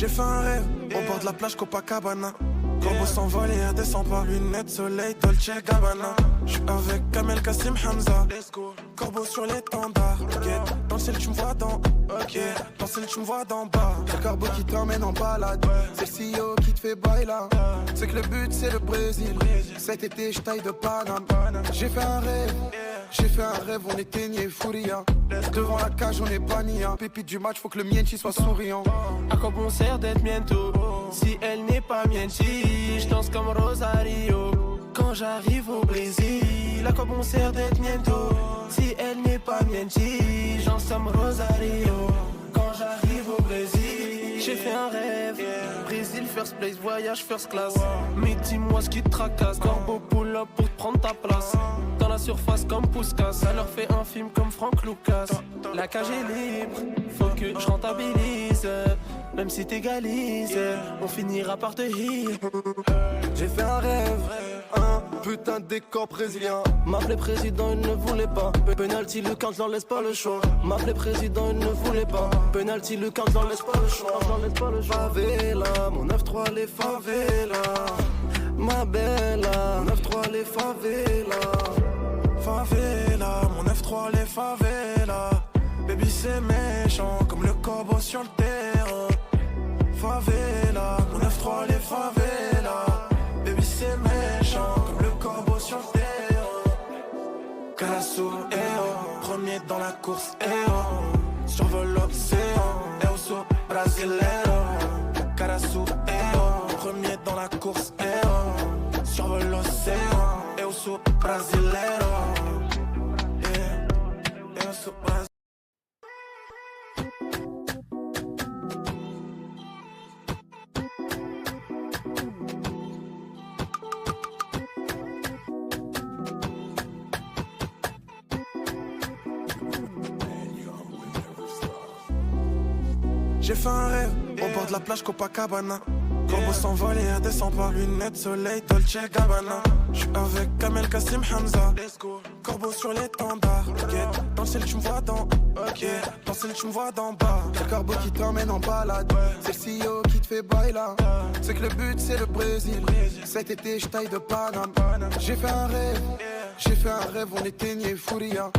J'ai fait un rêve, au bord de la plage Copacabana. Corbeau s'envole et elle descend pas. Lunettes, soleil, Dolce Gabbana. J'suis avec Kamel, Kassim, Hamza. Corbeau sur l'étendard. Dans le ciel tu me vois dans. Dans le ciel tu me vois d'en bas. C'est le corbeau qui t'emmène en balade. C'est le CEO qui te fait baila. C'est que le but c'est le Brésil. Cet été je taille de Paname. J'ai fait un rêve. J'ai fait un rêve, on éteignait Fouria. Devant la cage, on est banni. Pépite du match, faut que le Mienchi soit souriant. À quoi bon sert d'être miento si elle n'est pas Mienchi? Je danse comme Rosario quand j'arrive au Brésil. À quoi bon sert d'être miento si elle n'est pas Mienchi? Je danse comme Rosario quand j'arrive au Brésil. J'ai fait un rêve, Brésil first place, voyage first class. Mais dis-moi ce qui te tracasse, Corbeau pull up pour te prendre ta place. Dans la surface comme Puskas, ça leur fait un film comme Frank Lucas. La cage est libre, faut que je rentabilise. Même si t'égalises, on finira par te heal. J'ai fait un rêve, un putain de décor brésilien. M'appeler président, il ne voulait pas. Penalty, le camp, j'en laisse pas le choix. M'appeler président, il ne voulait pas. Penalty, le camp, j'en laisse pas le choix. Favela, mon 9-3 les favelas. Ma bella, 9-3 les favelas. Favela, mon 9-3 les favelas. Baby c'est méchant comme le corbeau sur le terrain. Favela, mon 9-3 les favelas. Baby c'est méchant comme le corbeau sur le terrain. Carasso, premier dans la course, survole l'océan, so brasileiro. Carasso, premier dans la course, survole l'océan, so brasileiro. So brasileiro. J'ai fait un rêve, au bord de la plage Copacabana. Corbeau s'envole et elle descend pas. Lunettes, soleil, Dolce Gabbana. J'suis avec Kamel, Kassim, Hamza. Corbeau sur l'étendard. Dans le ciel tu me vois dans. Dans le ciel tu me vois d'en bas. C'est le corbeau qui t'emmène en balade. C'est le CEO qui te fait baila. C'est que le but c'est le Brésil. Cet été je taille de Paname. J'ai fait un rêve. J'ai fait un rêve, on éteignait Fouria.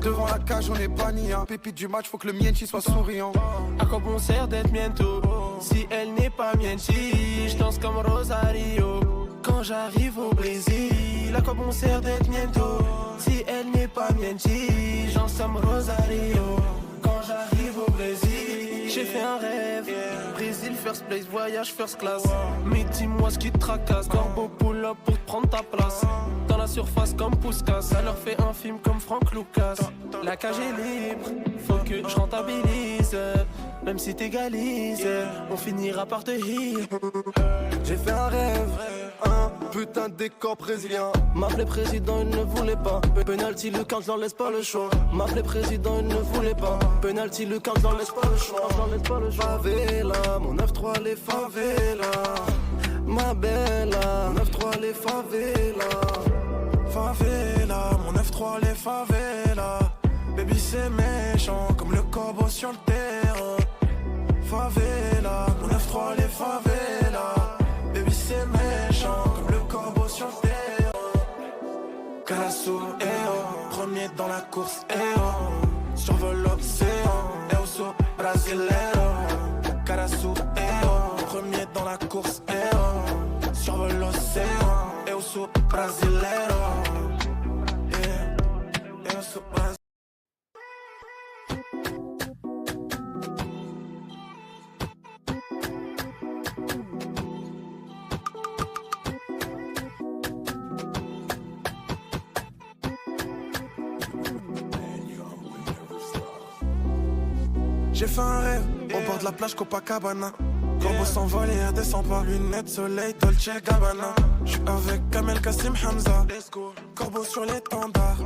Devant la cage, on est banni. Pépite du match, faut que le Mienchi soit souriant. À quoi bon sert d'être miento si elle n'est pas Mienchi? Je danse comme Rosario quand j'arrive au Brésil. À quoi bon sert d'être miento si elle n'est pas Mienchi? Je danse comme Rosario quand j'arrive au Brésil. J'ai fait un rêve, Brésil first place, voyage first class. Mais dis-moi ce qui te tracasse, Corbeau pull up pour te prendre ta place. Dans la surface comme Puskas, ça leur fait un film comme Frank Lucas. La cage est libre, faut que je rentabilise. Même si t'égalises, on finira par te heal. J'ai fait un rêve, un putain de décor brésilien. M'appeler président, il ne voulait pas. Penalty, le camp, j'en laisse pas le choix. M'appeler président, il ne voulait pas. Penalty, le camp, j'en laisse pas le choix. Favela, mon 9-3 les favelas. Ma bella, 9-3 les favelas. Favela, mon 9-3 les favelas. Baby c'est méchant comme le corbeau sur le terrain. Favela, mon 9-3 les favelas. Baby c'est méchant comme le corbeau sur le terrain. Carasso, premier dans la course, survole l'océan, so brasileiro. Carasso, premier dans la course, survole l'océan, so brasileiro. So brasileiro. J'ai fait un rêve, au bord de la plage Copacabana. Corbeau s'envole et elle descend pas. Lunettes, soleil, Dolce Gabbana. J'suis avec Kamel, Kassim, Hamza. Corbeau sur l'étendard.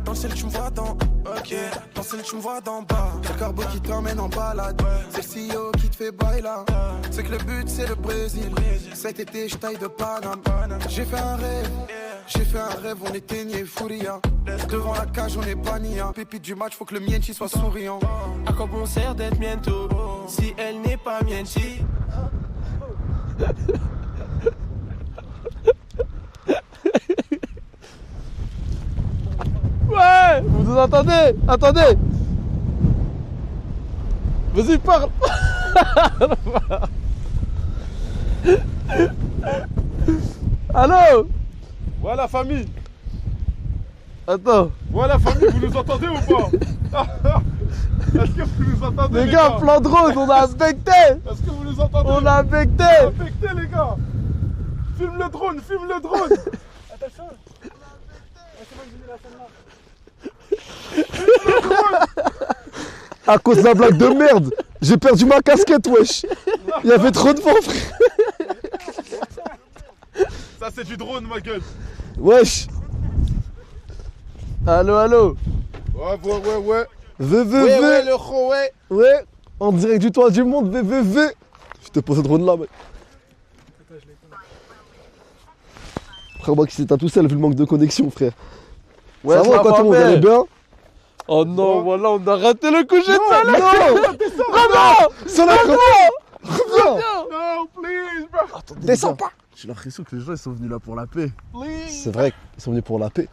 Dans le ciel tu me vois dans. Dans le ciel tu me vois d'en bas. C'est le corbeau qui t'emmène en balade. C'est le CEO qui te fait baila. C'est que le but c'est le Brésil. Cet été je taille de Paname. J'ai fait un rêve. J'ai fait un rêve, on éteignait Fouria. Devant la cage, on est banni. Pépite du match, faut que le Mienchi soit souriant. À quoi bon sert d'être miento si elle n'est pas mienchi? Ouais, vous nous entendez? Attendez. Vas-y, parle. Allô? Ouais la famille. Attends. Ouais la famille, vous nous entendez ou pas? Est-ce que vous nous entendez Les gars, plan drone, on a affecté. Est-ce que vous nous entendez? On a affecté. Affecté les gars. Filme le drone, filme le drone. À cause de la blague de merde, j'ai perdu ma casquette, wesh. Il y avait trop de vent, frère. Ça c'est du drone ma gueule. Wesh. Allô, allô. Ouais. VVV. le gros ouais. Ouais. En direct du toit du monde, VVV. Je te pose le drone là, mec. Frère, moi qui s'éteint tout seul vu le manque de connexion, frère. Ouais, ça va quoi, tout le monde, vous allez bien? Oh non, voilà, on a raté le coucher de soleil. Non, Soleil, reviens. No, please, bro. Attendez, Descends les gars, pas. j'ai l'impression que les gens ils sont venus là pour la paix. C'est vrai qu'ils sont venus pour la paix.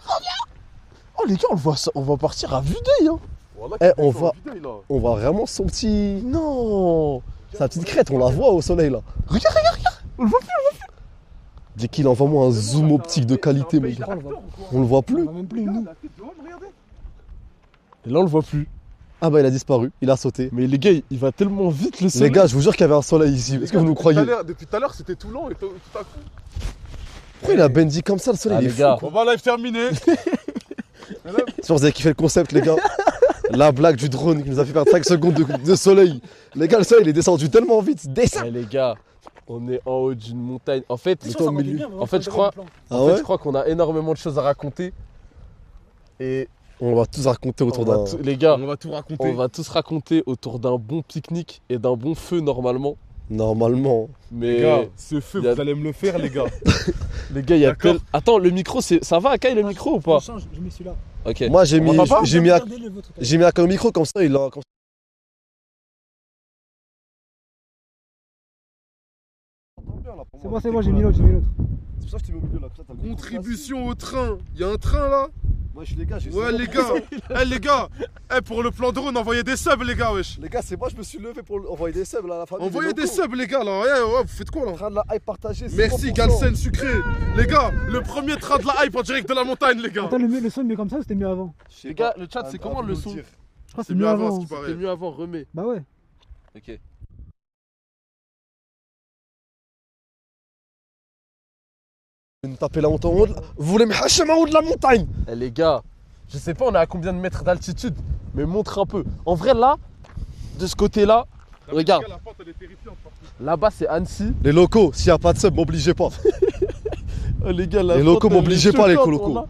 Oh les gars, on va partir à vue d'œil, hein. Voilà, Eh, qu'il on fait va- en vidéo, là. On voit vraiment son petit... Non. Sa petite crête, on la voit au soleil là. Regarde. On le voit plus. Dès qu'il envoie moi un zoom optique de qualité, mec. On le voit plus. Regarde la tête de l'homme, regardez. Et là on le voit plus. Ah bah il a disparu, il a sauté. Mais les gars, il va tellement vite le soleil. Les gars, je vous jure qu'il y avait un soleil ici. Est-ce que vous nous croyez? Depuis tout à l'heure, c'était tout lent et tout à coup. Pourquoi il a bendy comme ça le soleil? Ah, Il est les fou, gars. quoi. On va live terminer. Si vous avez kiffé le concept, les gars. La blague du drone qui nous a fait perdre 5 secondes de soleil. Les gars, le soleil il est descendu tellement vite. Descend. Eh les gars, on est en haut d'une montagne. En fait, Toi au milieu. en fait, je crois je crois qu'on a énormément de choses à raconter. Et On va tous raconter autour d'un. les gars, On va tout raconter. on va tous raconter autour d'un bon pique-nique et d'un bon feu normalement. Normalement. Mais Les gars, ce feu, il y a- vous allez me le faire, les gars. les gars, il y a D'accord. tel... Attends, le micro, ça va, Akai, le micro ou pas? Je change, je mets celui-là. Ok. Moi j'ai On mis. va pas J'ai mis à. Regardez le vôtre. J'ai mis à au micro comme ça, il a. Comme... C'est moi, j'ai mis l'autre, j'ai mis l'autre. C'est pour ça que tu mets au milieu là, comme ça t'as le micro. Contribution au train. Il y a un train là. Moi je suis les gars, j'ai Ouais, les gars. Eh, les gars. Eh, pour le plan drone, envoyez des subs, les gars, wesh. Les gars, c'est moi, je me suis levé pour envoyer des subs là à la famille. Envoyez des locaux. subs, les gars, là. Ouais, vous faites quoi, là? Train de la hype partagée. Merci, 100%. Galsen sucré. Les gars, le premier train de la hype en direct de la montagne, les gars. Attends, le son mieux comme ça ou c'était mieux avant? Je sais Les pas. gars, le chat, c'est comment le son? Je crois que C'est c'est mieux mieux avant, avant. ce qui paraît. C'était mieux avant, remets. Bah ouais. Ok. Vous tapez la montagne en haut de la... Vous voulez me hacher en haut de la montagne? Eh les gars, je sais pas on est à combien de mètres d'altitude, mais montre un peu. En vrai là, de ce côté-là, regarde, La pente, elle est terrifiante, par contre. là-bas c'est Annecy. Les locaux, s'il n'y a pas de sub, m'obligez pas. Oh, les gars, la Les locaux pente, elle m'obligez est pas, les choquante, locaux. on a-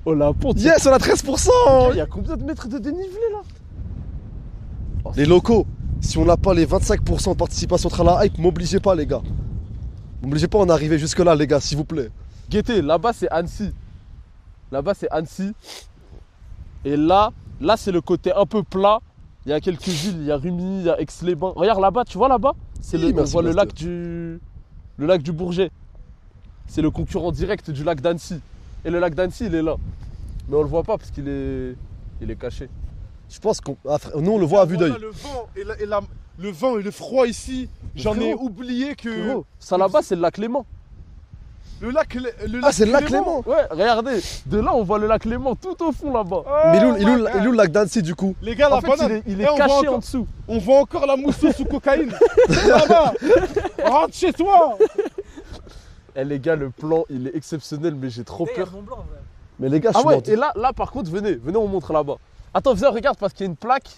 Oh la pente. Yes, on a 13%. Il y a combien de mètres de dénivelé là? Oh, Les locaux, si on n'a pas les 25% de participation à la hype, m'obligez pas, les gars. M'obligez pas à en arriver jusque-là, les gars, s'il vous plaît. Guettez, là-bas c'est Annecy. Là-bas c'est Annecy. Et là c'est le côté un peu plat. Il y a quelques villes, il y a Rumilly, il y a Aix-les-Bains. Regarde là-bas, tu vois là-bas? C'est Oui, on merci, voit le Master. lac du Bourget. C'est le concurrent direct du lac d'Annecy. Et le lac d'Annecy, il est là. Mais on le voit pas parce qu'il est caché. Je pense qu'on. Ah, frère, nous, on le voit à vue d'œil. Voilà, le vent et le froid ici, j'en ai frérot, oublié que. Gros, ça là-bas, c'est le lac Léman. Le lac. Ah, c'est le lac Clément. Ouais, regardez. De là, on voit le lac Léman tout au fond là-bas. Mais il est où le lac d'Annecy, du coup? Les gars, la En fait, banane. il Eh, est on voit caché encore- en dessous. On voit encore la mousseau sous cocaïne. Là-bas. Rentre chez toi. Eh les gars, le plan, il est exceptionnel, mais j'ai trop peur. Mont Blanc, en vrai. Mais les gars, je Ah suis ouais, mort. et là par contre, venez, on montre là-bas. Attends, viens, regarde, parce qu'il y a une plaque.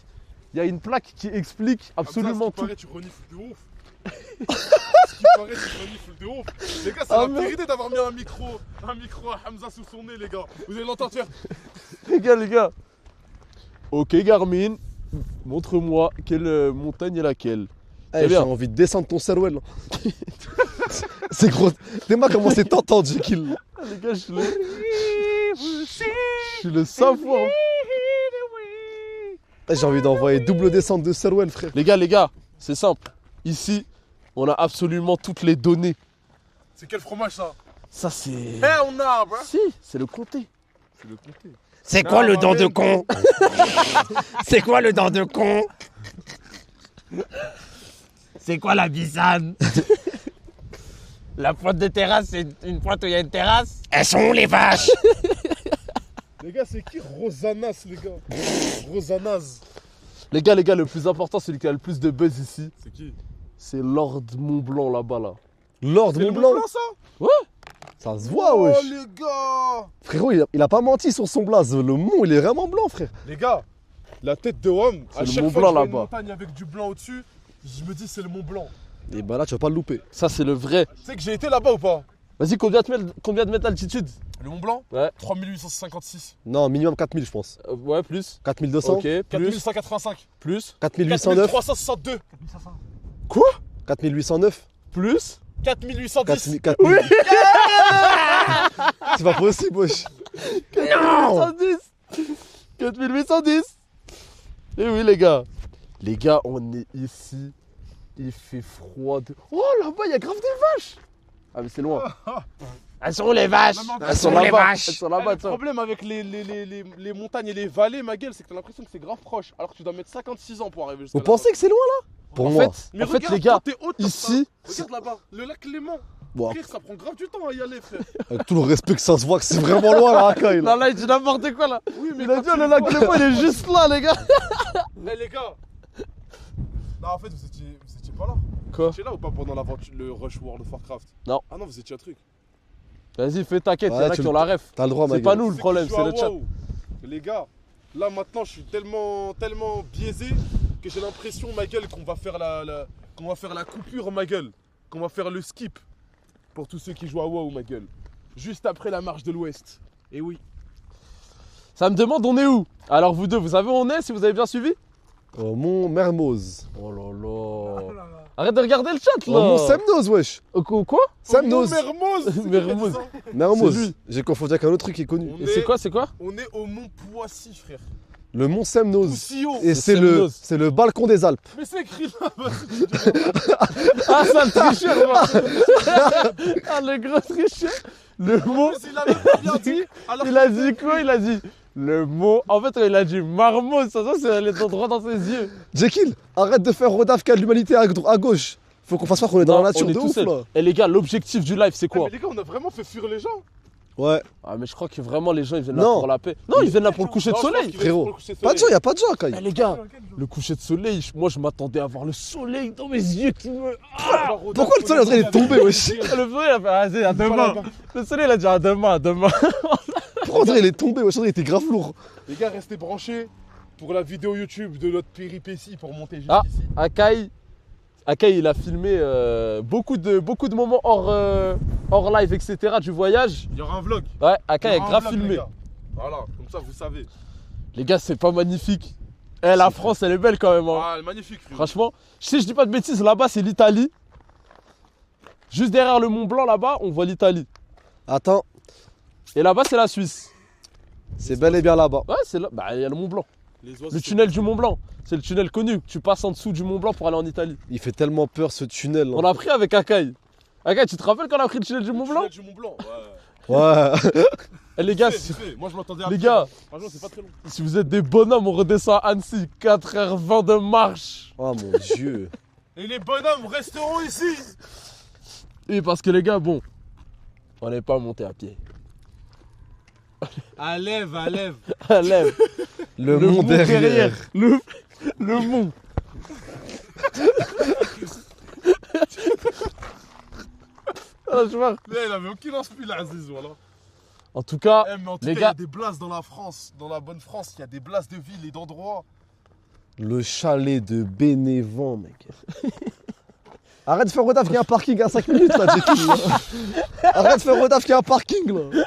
Il y a une plaque qui explique absolument tout. Tu renifles de ouf. Ce qui paraît, tu renifles de ouf. Les gars, c'est Ah, la merde. vérité d'avoir mis un micro à Hamza sous son nez, les gars. Vous allez l'entendre faire. Les gars. Ok, Garmin, montre-moi quelle montagne est laquelle. Eh, c'est j'ai bien. envie de descendre ton cervelle. C'est gros. Dis-moi comment c'est tentant, Jekyll. Les gars, je suis le savoir. J'ai envie d'envoyer double descente de Selwell, frère. Les gars, c'est simple. Ici, on a absolument toutes les données. C'est quel fromage ça? Ça, c'est. On a, bro. Si, c'est le comté. C'est le comté. C'est quoi le dent de con? C'est quoi le dent de con? C'est quoi la bisane? La pointe de terrasse, c'est une pointe où il y a une terrasse? Elles sont où les vaches? Les gars, c'est qui Rosanas, les gars? Rosanas. Les gars, le plus important, celui qui a le plus de buzz ici, C'est qui? c'est Lord Montblanc là-bas, là. Lord C'est le Mont Blanc. Mont Blanc, ça? Ça se voit, Oh, wesh. les gars. Frérot, il a pas menti sur son blaze. Le mont, il est vraiment blanc, frère. Les gars, la tête de homme, à le chaque Mont fois Blanc, que je vois une là-bas. montagne avec du blanc au-dessus, je me dis c'est le Mont Blanc. Et bah là, tu vas pas le louper. Ça, c'est le vrai. Tu sais que j'ai été là-bas ou pas? Vas-y, combien de mètres d'altitude? Le Mont Blanc? Ouais. 3856. Non, minimum 4000, je pense. Ouais, plus. 4200. Ok, plus. 4185. Plus. 4809. 4362. 4809. Plus. 4810. 4000. Oui. C'est pas possible, wesh. 4810. Et oui, les gars. Les gars, on est ici. Il fait froid. Oh, là-bas, il y a grave des vaches. Ah, mais c'est loin. Elles sont où les vaches? Non, mais Elles sont où les là-bas. vaches? Elles sont là-bas, Le tiens. problème avec les montagnes et les vallées, ma gueule, c'est que t'as l'impression que c'est grave proche. Alors que tu dois mettre 56 ans pour arriver jusqu'à Vous là-bas. pensez que c'est loin, là? Pour En moi. fait, Mais en fait, regarde, les gars, quand t'es haut, t'as ici, ça. Regarde là-bas, le lac Léman. Bon, Frère, ça prend grave du temps à y aller, frère. avec tout le respect que ça se voit, que c'est vraiment loin, la racaille, là. non, là, il dit n'importe quoi, là. Oui, mais Il a quand dit, tu le le lac vois- Léman, il est juste là, les gars. Eh les gars. Non, en fait, vous étiez pas là. Quoi? Vous étiez là ou pas pendant l'aventure, le Rush World of Warcraft? Non. Ah non, vous étiez un truc. Vas-y, fais ta quête, il y Ouais, en a tu qui ont la ref. T'as le droit, ma C'est pas gueule. nous le problème, c'est le chat. Mais les gars, là maintenant, je suis tellement biaisé que j'ai l'impression, ma gueule, qu'on va faire la coupure, ma gueule. Qu'on va faire le skip pour tous ceux qui jouent à WoW, ma gueule. Juste après la marche de l'Ouest. Et oui. Ça me demande, on est où? Alors, vous deux, vous savez où on est, si vous avez bien suivi? Au Mont Mermoz. Oh là là. Arrête de regarder le chat, Au là. Mont Semnoz, wesh. Quoi? Semnoz. Mermoz. C'est qui qui a dit Mermoz. ça Mermoz. C'est lui. J'ai confondu avec un autre truc qui est connu. On Et est- c'est quoi? On est au Mont Poissy, frère. Le Mont Semnoz. Aussi haut. Et C'est c'est le balcon des Alpes. Mais c'est écrit là-bas. Ah, ça, le tricheur, moi. Ah, le gros tricheur. Le mot. Il a même pas bien dit. Alors Il a dit quoi? Il a dit le mot. En fait, il a dit marmotte. Ça, c'est aller droit dans ses yeux. Jekyll, arrête de faire Rodaf de l'humanité à gauche. Faut qu'on fasse croire qu'on est dans Non, la nature on est de tout ouf, seul. là. Et les gars, l'objectif du live, c'est Ah, quoi? mais les gars, on a vraiment fait fuir les gens. Ouais. Ah, mais je crois que vraiment, les gens, ils viennent là Non. pour la paix. Non, ils viennent là pour le coucher de Non, je pense soleil. qu'ils viennent pour Frérot. le coucher de Pas de gens, soleil. y a pas de gens, Kai. Eh, les gars, le coucher de soleil, moi, je m'attendais à voir le soleil dans mes yeux qui me. Genre, Rodolphe, Pourquoi le soleil est en train d'être tombé, wesh? Le soleil, il a fait, vas-y, à demain. Le soleil, il a dit à demain, à demain. Pourquoi on dirait il est tombé, wesh? Il était grave lourd. Les gars, restez branchés pour la vidéo YouTube de notre péripétie pour monter Ah. jusqu'ici. Akai, il a filmé beaucoup de moments hors live, etc. du voyage. Il y aura un vlog. Ouais, Akai Il y a aura un grave vlog, filmé. les gars. Voilà, comme ça vous savez. Les gars, c'est pas magnifique. Eh, la France, elle est belle quand même. Hein. Ah, magnifique. frérot. Franchement, si je dis pas de bêtises, là-bas, c'est l'Italie. Juste derrière le Mont Blanc, là-bas, on voit l'Italie. Attends, Et là-bas, c'est la Suisse. c'est bel et bien là-bas. Ouais, c'est là. Bah, il y a le Mont Blanc. Les oiseaux, Le tunnel du Mont Blanc. C'est le tunnel connu. Tu passes en dessous du Mont Blanc pour aller en Italie. Il fait tellement peur ce tunnel. On Là. a pris avec Akai. Akai, tu te rappelles quand on a pris le tunnel du Mont Blanc? Le tunnel du Mont Blanc. Ouais. Ouais. Eh, les gars, Vite fait. Moi je m'attendais à les pire. gars, Franchement, c'est pas très long. si vous êtes des bonhommes, on redescend à Annecy. 4h20 de marche. Oh mon dieu. Et les bonhommes resteront ici. Oui, parce que les gars, bon, on n'est pas monté à pied. À lève, à lève. À lève. Le mont derrière. Le mont. Ah, je vois. Mais il avait aucun inspire, l'Aziz, voilà. En tout cas, Eh, mais en tout les cas, il y a gars, des blases dans la France, dans la bonne France. Il y a des blases de villes et d'endroits. Le chalet de Bénévent, mec. Arrête de faire Rodaf qu'il y a un parking à 5 minutes là, Jekyll. Arrête de faire Rodaf qu'il y a un parking là.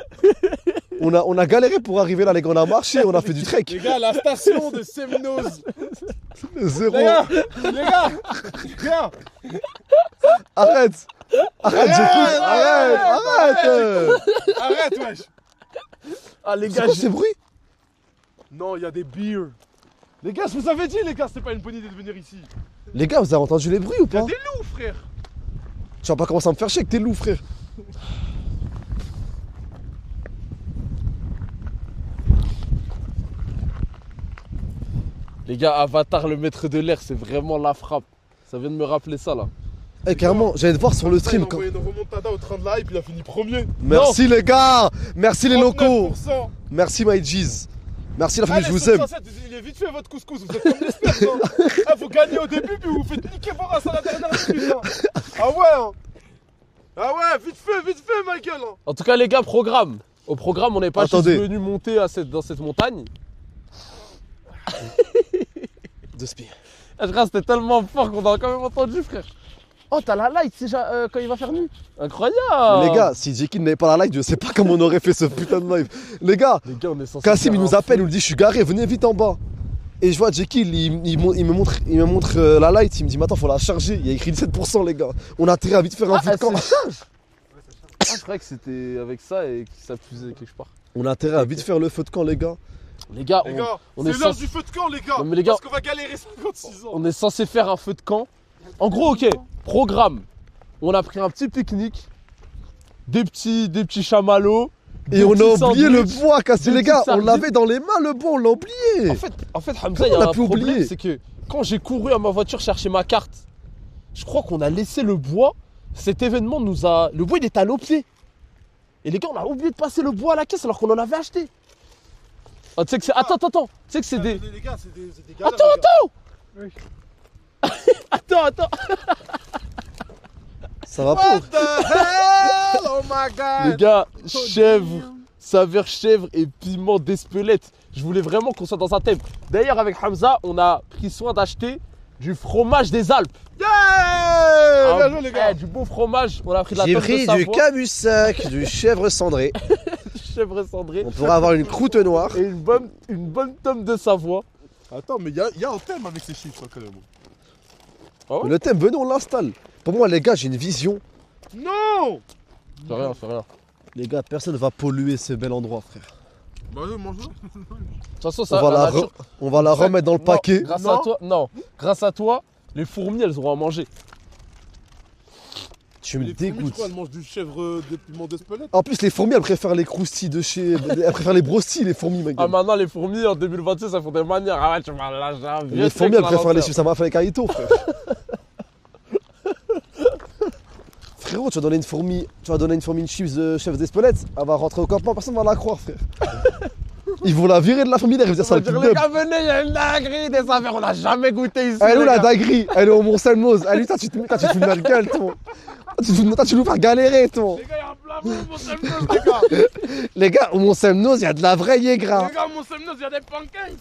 On a galéré pour arriver là, les gars. On a marché, on a fait du trek. Les gars, la station de Semnoz. Zéro. Les gars, les gars, les gars. Arrête. Arrête, j'écoute. Arrête. Arrête, wesh. Ah, les C'est gars, quoi ces bruits? Non, il y a des beers. Les gars, je vous avais dit, les gars, c'était pas une bonne idée de venir ici. Les gars, vous avez entendu les bruits ou Il y a pas? des loups, frère. Tu vas pas commencer à me faire chier avec tes loups, frère. les gars, Avatar, le maître de l'air, c'est vraiment la frappe. Ça vient de me rappeler ça, là. Eh, carrément, j'allais te voir sur le stream. Il a envoyé une remontada au train de la hype, il a fini premier. Merci les gars. Merci les locaux. 39%. Merci my G's. Merci la famille, je Allez, vous aime. 707, il est vite fait votre couscous, vous êtes comme les spermes, hein. Ah, vous gagnez au début, puis vous faites niquer vos races à la dernière minute, hein. Ah ouais, hein. Ah ouais, vite fait, ma gueule, hein. En tout cas, les gars, programme. Au programme, on n'est pas juste Attendez. venu monter dans cette montagne. De spi. Ah, frère, c'était tellement fort qu'on a quand même entendu, frère. Oh, t'as la light déjà quand il va faire nuit. Incroyable. Les gars, si Jekyll n'avait pas la light, je sais pas comment on aurait fait ce putain de live. Les gars, on est censé Kassim il faire nous un appelle, il feu. nous dit je suis garé, venez vite en bas. Et je vois Jekyll, il me montre la light, il me dit mais attends faut la charger, il y a écrit 17% les gars. On a intérêt à vite faire un feu de camp. Ah, je croyais que c'était avec ça et qu'il s'amusait quelque part. On a intérêt à vite faire le feu de camp les gars. Les gars, Les gars, on c'est est l'heure censé- du feu de camp, les gars. Non, mais les gars- Parce qu'on va galérer 56 ans. on est censé faire un feu de camp. En gros, ok, programme. On a pris un petit pique-nique, des petits chamallows. Et des on a petits oublié le sandwichs. bois cassé des les gars, petites on sardines. l'avait dans les mains le bois, on l'a oublié. En fait, Hamza, il y Comment a on a un pu problème, oublier c'est que quand j'ai couru à ma voiture chercher ma carte, je crois qu'on a laissé le bois. Cet événement nous a... Le bois, il était à nos pieds. Et les gars, on a oublié de passer le bois à la caisse alors qu'on en avait acheté. Ah, tu sais que c'est... Attends. Tu sais que c'est des... Les gars, c'est des galères, les gars. Attends. Ça va pas. What the hell? Oh my god. Les gars, chèvre, saveur chèvre et piment d'Espelette. Je voulais vraiment qu'on soit dans un thème. D'ailleurs, avec Hamza, on a pris soin d'acheter du fromage des Alpes. Yeah! Bien joué, les gars. Du beau fromage. On a pris de la J'ai tome de pris du Savoie, camussac, du chèvre cendré. chèvre cendrée On pourra avoir une croûte noire. et une bonne tome de Savoie. Attends, mais il y a un thème avec ces chiffres, quand même. Ouais. Le thème, venez on l'installe. Pour moi les gars, j'ai une vision. Non! Fais rien. Les gars, personne va polluer ce bel endroit frère. Bah, mange-le. De toute façon, ça, On va, la la, nature- on va la remettre dans le Non, paquet. Grâce à toi, les fourmis, elles auront à manger. Tu me Les fourmis, dégoûtes. je crois, elles mangent du chèvre de piment d'Espelette. En plus, les fourmis, elles préfèrent les croustilles de chez. Elles préfèrent les brostilles, les fourmis, ma Ah, gueule. maintenant, les fourmis, en 2026, ça font des manières. Ah ouais, tu m'as lâché. Les fourmis, elles préfèrent les chips. Ça m'a fait avec Carito, frère. Frérot, tu vas donner une fourmi une chips de chef d'Espelette. Elle va rentrer au campement, personne va la croire, frère. Ils vont la virer de la fourmilière, ils vont dire ça le Les truc de. gars, venez, il y a une dinguerie, des affaires, on n'a jamais goûté ici. Elle est où les la gars. dinguerie? Elle est au Mont-Selmose. Elle est où? Toi, tu te fous de notre gueule, toi. Toi, tu nous faire galérer, toi. Les gars, il y a un plat bon, mon semnos, les gars. Les gars, au Mont-Selmose, il y a de la vraie Yégra. Les gars, mon semnos, il y a des pancakes.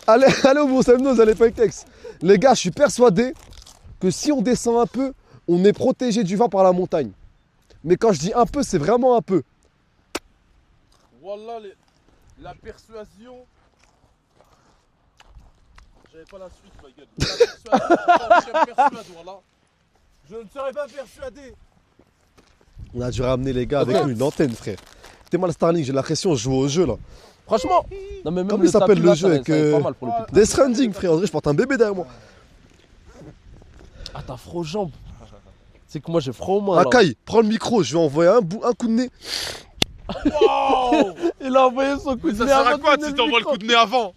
Allez au Mont-Selmose, allez Pancakes. Les gars, je suis persuadé que si on descend un peu, on est protégé du vent par la montagne. Mais quand je dis un peu, c'est vraiment un peu. Voilà, la persuasion. J'avais pas la suite, ma gueule. La persuasion, je me persuade, voilà. Je ne serais pas persuadé. On a dû ramener les gars avec nous une antenne, frère. T'es mal Starlink, j'ai l'impression de jouer au jeu là. Franchement, non, mais même Comment il s'appelle tapis, le là, jeu ça avec, va être pas mal pour le pique. Death Stranding, frère. En vrai, je porte un bébé derrière moi. Ah, t'as froid aux jambes. C'est que moi, j'ai froid aux mains. là. Akai, prends le micro, je vais envoyer un coup de nez. Wow. Il a envoyé son coup Mais de ça nez sert à avant de quoi donner si t'envoies le micro. coup de nez avant?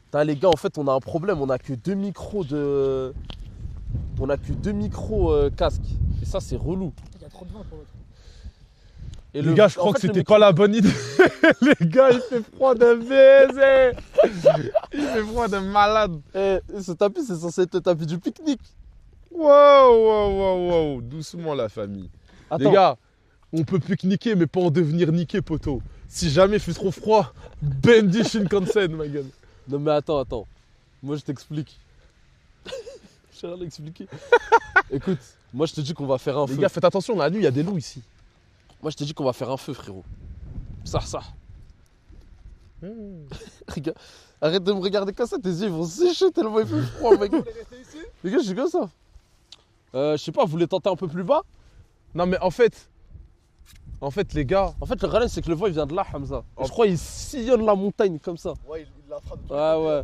Putain, les gars, en fait, on a un problème. On a que deux micros casque. Et ça, c'est relou. Il y a trop de vent pour l'autre. Et Les gars, je crois en que fait, le c'était micro- pas la bonne idée. Les gars, il fait froid de baiser. Il fait froid de malade. Eh, ce tapis, c'est censé être le tapis du pique-nique. Wow. Doucement, la famille. Attends, Les gars, on peut pique-niquer, mais pas en devenir niqué, poteau. Si jamais il fait trop froid, Bendy Shinkansen, ma gueule. non mais attends. Moi, je t'explique. J'ai rien à expliquer. Écoute, moi, je te dis qu'on va faire un Les feu. gars, faites attention, la nuit, il y a des loups ici. Moi, je te dis qu'on va faire un feu, frérot. Ça. Regarde, arrête de me regarder comme ça, tes yeux ils vont sécher tellement il fait froid, mec. Les gars, je suis comme ça. Je sais pas, vous voulez tenter un peu plus bas? Non, mais en fait, les gars. En fait, le problème, c'est que le vent il vient de là, Hamza. Je crois qu'il sillonne la montagne comme ça. Ouais, il la frappe. Ouais.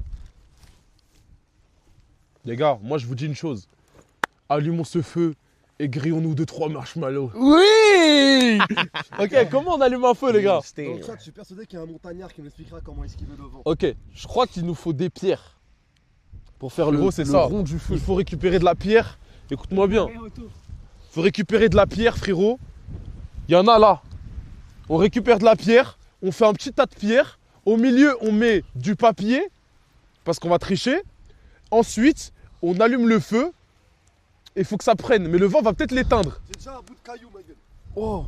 Les gars, moi je vous dis une chose. Allumons ce feu et grillons-nous 2-3 marshmallows. Oui. Ok, comment on allume un feu, les gars? Dans le chat, je suis persuadé qu'il y a un montagnard qui m'expliquera comment esquiver le vent. Ok, je crois qu'il nous faut des pierres pour faire Frérot, le c'est ça. rond du feu. Il faut récupérer de la pierre. Écoute-moi bien. Rien autour. Faut récupérer de la pierre, frérot. Il y en a là. On récupère de la pierre. On fait un petit tas de pierres. Au milieu, on met du papier. Parce qu'on va tricher. Ensuite, on allume le feu. Il faut que ça prenne. Mais le vent va peut-être l'éteindre. J'ai déjà un bout de caillou, ma gueule. Oh.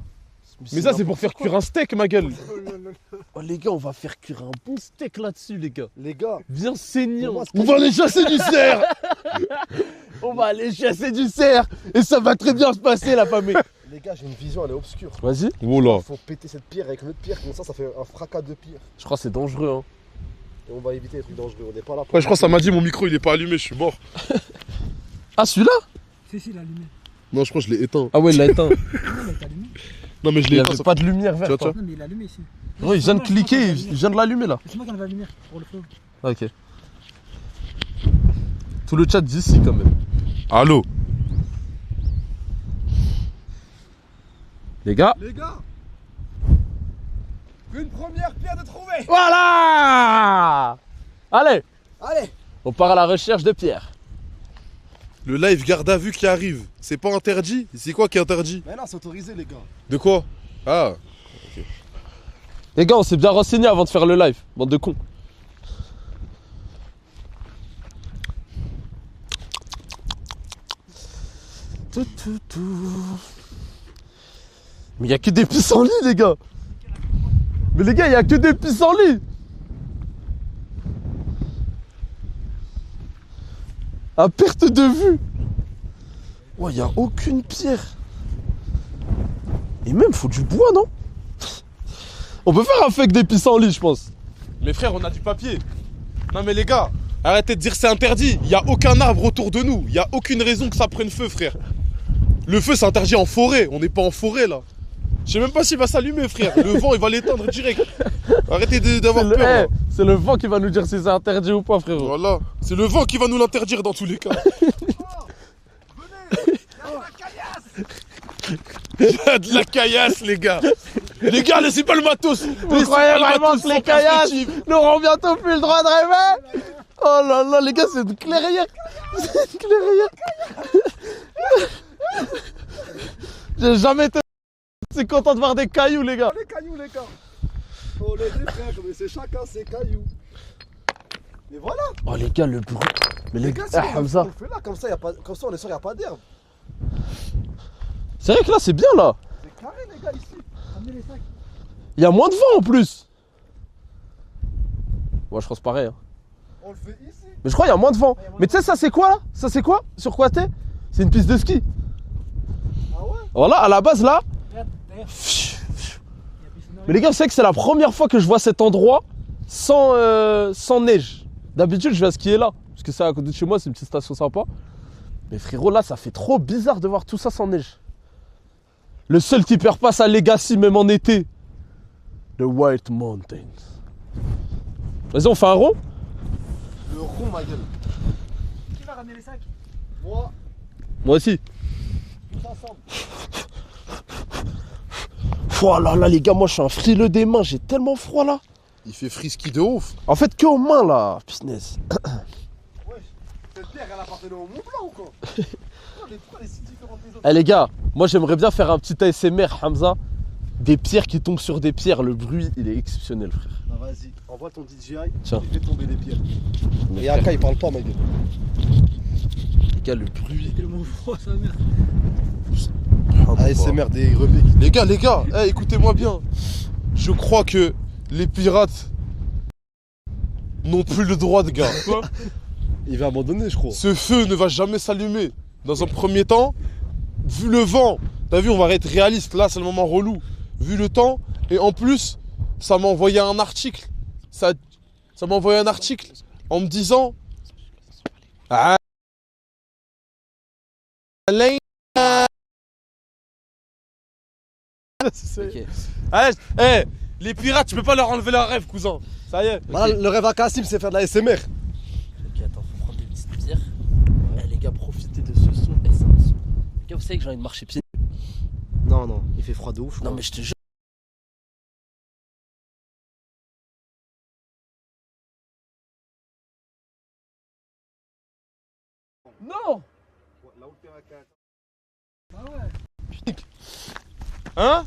Mais ça, c'est pour faire cuire un steak, ma gueule. Oh, les gars, on va faire cuire un bon steak là-dessus, les gars. Les gars, Bien saignant. Pour moi, On va aller chasser du cerf. On va aller chasser du cerf. Et ça va très bien se passer, la famille. les gars, j'ai une vision, elle est obscure. Vas-y. Oh là. Faut péter cette pierre avec une autre pierre, comme ça fait un fracas de pierre. Je crois que c'est dangereux, hein. Et on va éviter les trucs dangereux, on n'est pas là pour. Ouais, je crois que ça m'a dit mon micro, il est pas allumé, je suis mort. Ah, celui-là? Si, il a allumé. Non, je crois que je l'ai éteint. Ah ouais, il l'a éteint. Non, mais il a allumé. Non, mais je Il l'ai n'y éteint. avait pas de lumière verte. Tiens. hein. Non, mais il a allumé ici. Ouais, il vient de cliquer, il vient de l'allumer là. C'est moi qui enlève la lumière pour le feu. Ok. Tout le chat d'ici quand même. Allô. Les gars. Les gars, une première pierre de trouver. Voilà. Allez, Allez, on part à la recherche de pierres. Le live garde à vue qui arrive. C'est pas interdit? C'est quoi qui est interdit? mais non, c'est autorisé, les gars. De quoi? Ah. Les gars, on s'est bien renseigné avant de faire le live. Bande de cons. Mais il y a que des pissenlits, les gars. Mais les gars, il y a que des pissenlits. À perte de vue. Ouais, il n'y a aucune pierre. Et même, faut du bois, non? On peut faire un feu avec des pissenlits, je pense. Mais frère, on a du papier. Non mais les gars, arrêtez de dire c'est interdit. Il n'y a aucun arbre autour de nous. Il n'y a aucune raison que ça prenne feu, frère. Le feu, c'est interdit en forêt. On n'est pas en forêt, là. Je sais même pas s'il va s'allumer, frère. Le vent, il va l'éteindre direct. Arrêtez d'avoir peur, là. C'est le vent qui va nous dire si c'est interdit ou pas, frérot. Voilà. C'est le vent qui va nous l'interdire dans tous les cas. Il y a de la caillasse, les gars. Les gars, laissez pas le matos. Vous croyez vraiment que les caillasses n'auront bientôt plus le droit de rêver? Oh là là, les gars, c'est une clairière. C'est une clairière. J'ai jamais été si content de voir des cailloux, les gars. Les cailloux, les gars. Oh, les deux frères, mais c'est chacun ses cailloux. Mais voilà. Oh les gars, le bruit. Mais les gars, c'est Hamza. on fait là, comme ça, y a pas, comme ça, on est sûr, il n'y a pas d'herbe. C'est vrai que là, c'est bien, là. C'est carré, les gars, ici. Ramenez les sacs. Il y a moins de vent en plus. Moi, je pense pareil. Hein. On le fait ici. Mais je crois qu'il y a moins de vent. Mais tu sais, ça c'est quoi là? Ça c'est quoi? Sur quoi t'es? C'est une piste de ski. Ah ouais? Voilà, à la base là. Regarde, derrière. Il y a piscine. Mais les gars, vous savez que c'est la première fois que je vois cet endroit sans neige. D'habitude, je vais à skier là. Parce que c'est à côté de chez moi, c'est une petite station sympa. Mais frérot, là, ça fait trop bizarre de voir tout ça sans neige. Le seul qui perd pas sa Legacy, même en été. The White Mountains. Vas-y, on fait un rond? Le rond, ma gueule. Qui va ramener les sacs? Moi, Moi aussi. tous ensemble. Oh là là, les gars, moi je suis un frileux des mains, j'ai tellement froid là. Il fait frisky de ouf. En fait, que aux mains là, business. Ouais, cette pierre, elle appartenait au Mont Blanc ou quoi? Pourquoi elle est si différente des autres? Eh les gars, moi j'aimerais bien faire un petit ASMR, Hamza. Des pierres qui tombent sur des pierres, le bruit il est exceptionnel, frère. Bah, vas-y, envoie ton DJI. Tiens. Il fait tomber des pierres. Mais Et Aka, il parle pas, ma gueule. les gars, le bruit. Il est tellement froid, sa mère. ASMR des rebelles. Les gars, écoutez-moi bien. Je crois que les pirates n'ont plus le droit de gars. Quoi? Il va abandonner, je crois. Ce feu ne va jamais s'allumer. Dans un premier temps, vu le vent, t'as vu, on va être réaliste. Là, c'est le moment relou. Vu le temps, et en plus, ça m'a envoyé un article. ça m'a envoyé un article en me disant. Ah, Ok. Allez, les pirates, tu peux pas leur enlever leur rêve, cousin. Ça y est. Voilà, le rêve à Kassim, c'est faire de la SMR. Ok, attends, faut prendre des petites bières. Eh, les gars, profitez de ce son. Eh, c'est un son. Les gars, vous savez que j'ai envie de marcher pieds nus. Non, non, il fait froid de ouf. Non, mais je te jure. Non! Hein?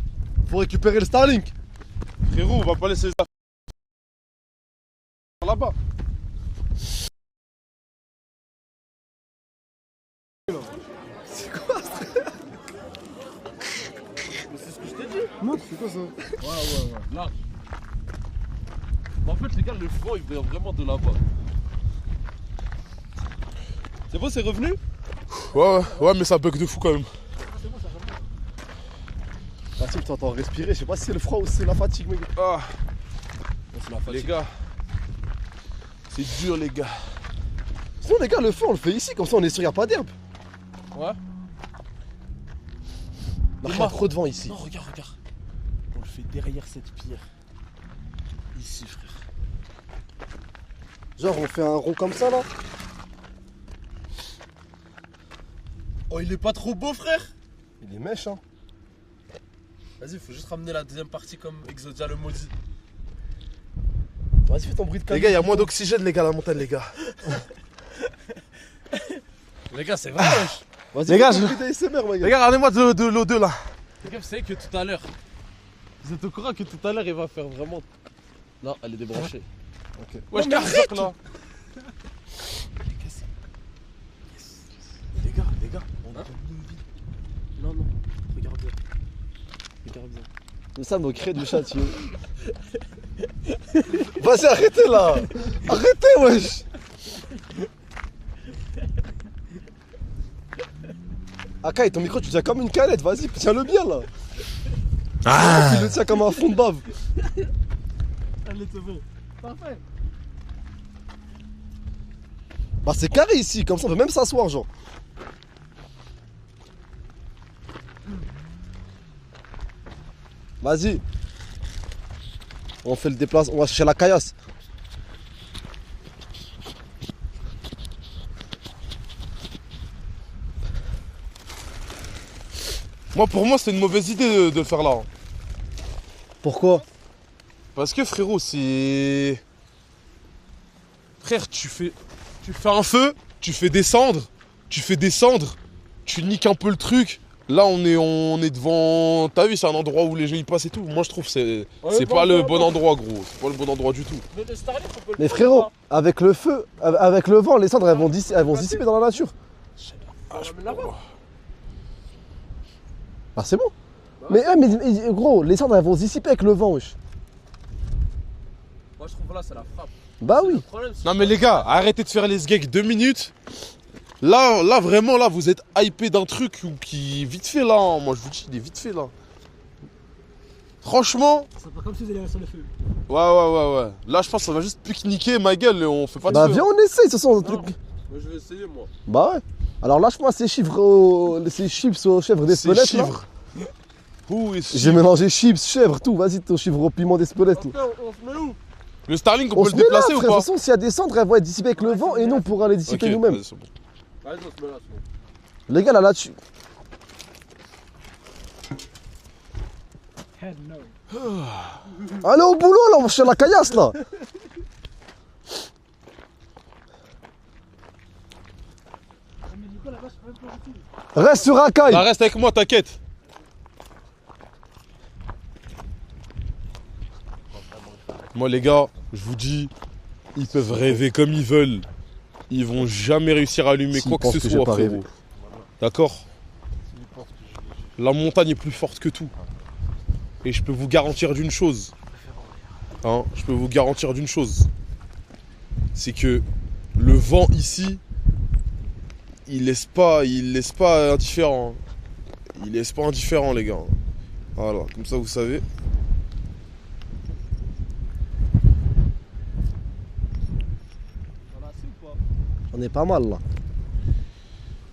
Faut récupérer le Starlink. Frérot, on va pas laisser les affaires là-bas. Montre, c'est quoi ça? Ouais. Là. En fait, les gars, le vent, il vient vraiment de là-bas. C'est bon, c'est revenu? Ouais, mais ça bug de fou quand même. Kassim, t'entends respirer. Je sais pas si c'est le froid ou si c'est la fatigue, mec. Ah, C'est la fatigue. les gars. C'est dur, les gars. Sinon, les gars, le feu, on le fait ici. Comme ça, on est sûr, y a pas d'herbe. Ouais. Il y a trop de vent ici. Non, regarde. On le fait derrière cette pierre. Ici, frère. Genre, on fait un rond comme ça, là. Oh, il est pas trop beau, frère? Il est mèche, hein. Vas-y, faut juste ramener la deuxième partie comme Exodia le maudit. Vas-y, fais ton bruit de Les canne. gars, il y a moins d'oxygène, les gars, à la montagne, les gars. Les gars, c'est vrai, wesh. Vas-y, Les gars, fais ton je- bruit d'ASMR, ma gueule. Les gars, regardez-moi de l'O2 là. Les gars, vous savez que tout à l'heure. Vous êtes au courant que tout à l'heure, il va faire vraiment. Non, elle est débranchée. Ouais, je t'arrête là. Les gars, on a une vie. Non, regarde bien. Nous sommes au cré du château. Vas-y, arrêtez là. Arrêtez, wesh. Akai, ton micro, tu tiens comme une canette. Vas-y, tiens-le bien là. Tu le tiens comme un fond de bave. Allez, c'est bon. Parfait. Bah, c'est carré ici. Comme ça, on peut même s'asseoir, genre. Vas-y. On fait le déplacement. On va chercher la caillasse. Moi, pour moi, c'est une mauvaise idée de le faire là. Pourquoi? Parce que frérot, c'est. Frère, tu fais un feu, tu fais descendre, tu niques un peu le truc. Là, on est devant. T'as vu, c'est un endroit où les gens y passent et tout. Moi, je trouve que c'est pas le bon endroit, gros. C'est pas le bon endroit du tout. Mais le Starlink, on peut le Mais faire frérot, ou avec le feu, avec le vent, les cendres elles vont se dissiper dans la nature. pas? On ramène là-bas. Ah, c'est bon. Mais gros, les cendres elles vont se dissiper avec le vent, wesh. Moi, je trouve là, c'est la frappe. Bah Le oui. problème, c'est Non, mais les gars, arrêtez de faire les sgeeks 2 minutes. Là, vraiment, là, vous êtes hypé d'un truc qui vite fait là. Hein. Moi, je vous dis, il est vite fait là. Franchement, C'est pas comme si vous alliez sur le feu. ouais. Là, je pense que ça va juste pique-niquer ma gueule et on fait pas de Bah feu. viens, on essaye, ce sont des Non. trucs. Moi, je vais essayer, moi. Bah ouais. Alors lâche-moi ces chips aux chèvres C'est d'Espelette là. chivre. Who is J'ai chivre? mélangé chips, chèvres, tout. Vas-y, ton chivre au piment d'Espelette là. Après, on se met où? Le Starlink, on On peut se le met là, déplacer frère. ou De pas? toute façon, s'il y a des cendres, elles vont être dissipées avec le vent et nous on pourra les dissiper Ok, nous-mêmes. vas-y, c'est bon. Vas-y, on se met là, c'est bon. Les gars, là-dessus. Hell no. Allez au boulot là, on va chercher la caillasse là. Ah, mais du coup, là-bas, je peux même pas rester. Reste sur Akai. Bah, reste avec moi, t'inquiète. Moi, les gars, je vous dis, ils peuvent rêver comme ils veulent. Ils vont jamais réussir à allumer S'ils quoi que pensent ce que j'ai soit, pas frérot. rêvé. D'accord? La montagne est plus forte que tout. Et je peux vous garantir d'une chose. Hein, je peux vous garantir d'une chose. C'est que le vent ici, il laisse pas indifférent. Il laisse pas indifférent, les gars. Voilà, comme ça vous savez. On est pas mal là.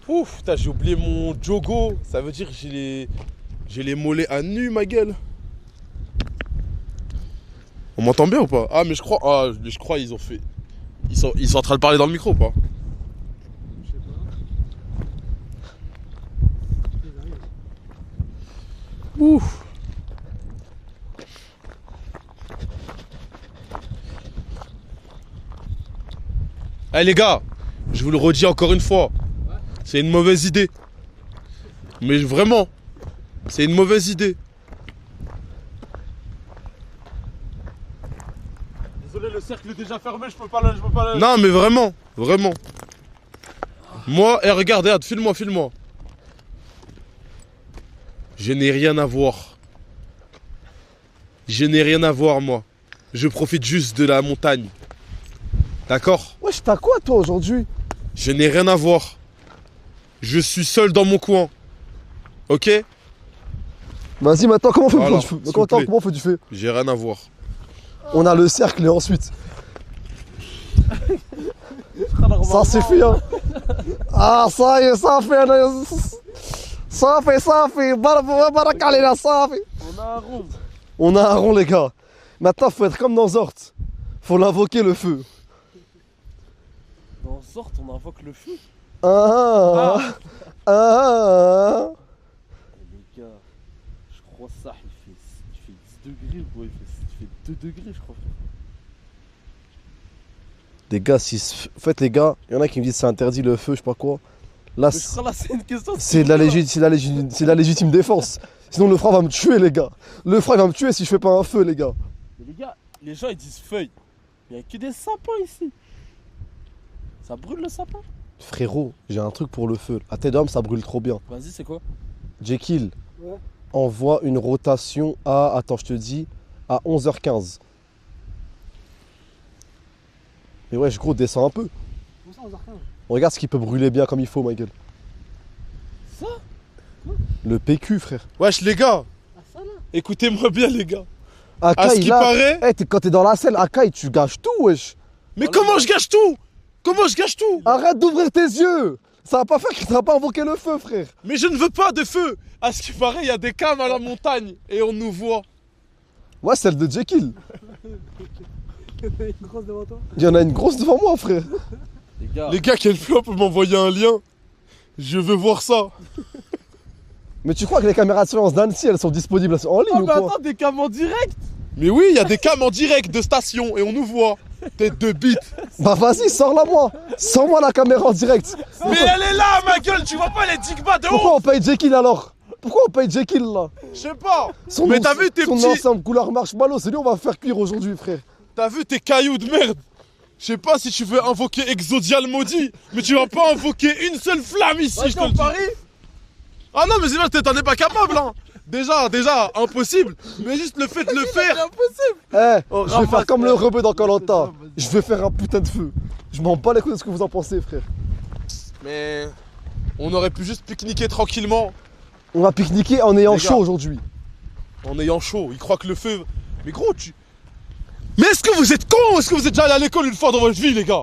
Ouf, putain, j'ai oublié mon jogo. Ça veut dire que j'ai les mollets à nu, ma gueule. On m'entend bien ou pas? Ah, mais je crois ils ont fait. Ils sont en train de parler dans le micro ou pas? Je sais pas. Ils arrivent. Ouf. Eh les gars, je vous le redis encore une fois. C'est une mauvaise idée. Mais vraiment, c'est une mauvaise idée. Désolé, le cercle est déjà fermé, je peux pas le... Non mais vraiment, vraiment. Moi, regarde, file-moi. Je n'ai rien à voir. Je n'ai rien à voir, moi. Je profite juste de la montagne. D'accord? Wesh, t'as quoi toi aujourd'hui? Je n'ai rien à voir. Je suis seul dans mon coin. Ok? Vas-y, maintenant, comment on fait Voilà, pour du feu? s'il vous plaît. Comment on fait du feu? J'ai rien à voir. On a le cercle et ensuite. Ça suffit, hein. Ah, ça y est, ça fait. Ça fait. Barakali là, ça fait. On a un rond. On a un rond, les gars. Maintenant, faut être comme dans Zort. Faut l'invoquer le feu. Dans sorte, on invoque le feu. Ah. Les gars, je crois ça, il fait 10 degrés, bro. Il fait 2 degrés, je crois. Les gars, en fait, les gars, il y en a qui me disent c'est interdit le feu, je sais pas quoi. Là, Mais je crois là, c'est une question. c'est de la légitime défense. Sinon, le frère va me tuer, les gars. Le frère va me tuer si je fais pas un feu, les gars. Mais les gars, les gens ils disent feuilles. Il y a que des sapins ici. Ça brûle le sapin? Frérot, j'ai un truc pour le feu. À tête d'homme, ça brûle trop bien. Vas-y, c'est quoi? Jekyll, Ouais. envoie une rotation à, attends, je te dis, à 11h15. Mais ouais, gros, descends un peu. Comment ça, 11h15? Regarde ce qui peut brûler bien comme il faut, ma gueule. Ça? Le PQ, frère. Wesh les gars, Ah, ça là? écoutez-moi bien les gars. À ce Akai, qui là, paraît. quand t'es dans la selle, Akai, tu gâches tout, wesh. Mais comment je gâche tout? Comment je gâche tout? Arrête d'ouvrir tes yeux. Ça va pas faire que tu vas pas invoquer le feu, frère. Mais je ne veux pas de feu. À ce qui paraît, il y a des cams à la montagne et on nous voit. Ouais, celle de Jekyll. Il y a une grosse devant toi? Il y en a une grosse devant moi, frère. Les gars, Les gars, quelqu'un peut m'envoyer un lien? Je veux voir ça. Mais tu crois que les caméras de surveillance d'Annecy, elles sont disponibles en ligne oh, ou mais quoi? attends, des cams en direct? Mais oui, il y a des cams en direct de station et on nous voit. Tête de bite. Bah vas-y, sors-la moi. Sors-moi la caméra en direct. Mais elle est là, ma gueule, tu vois pas les digmas de Pourquoi haut? on paye Jekyll alors? Pourquoi on paye Jekyll là? Je sais pas. Son Mais nom- t'as vu tes son petits. ensemble couleur marshmallow, c'est lui on va faire cuire aujourd'hui, frère. T'as vu tes cailloux de merde? Je sais pas si tu veux invoquer Exodial maudit, mais tu vas pas invoquer une seule flamme ici, je te le dis. Ah non, mais c'est vrai, t'en es pas capable, hein. Déjà, impossible. Mais juste le fait de le faire. Je vais faire comme le rebeu dans Koh-Lanta. Je vais faire un putain de feu. Je m'en bats les couilles de ce que vous en pensez, frère. Mais on aurait pu juste pique-niquer tranquillement On va pique-niquer en ayant Les gars. chaud aujourd'hui. en ayant chaud. Ils croient que le feu. Mais gros, tu. Mais est-ce que vous êtes cons? Est-ce que vous êtes déjà allé à l'école une fois dans votre vie, les gars?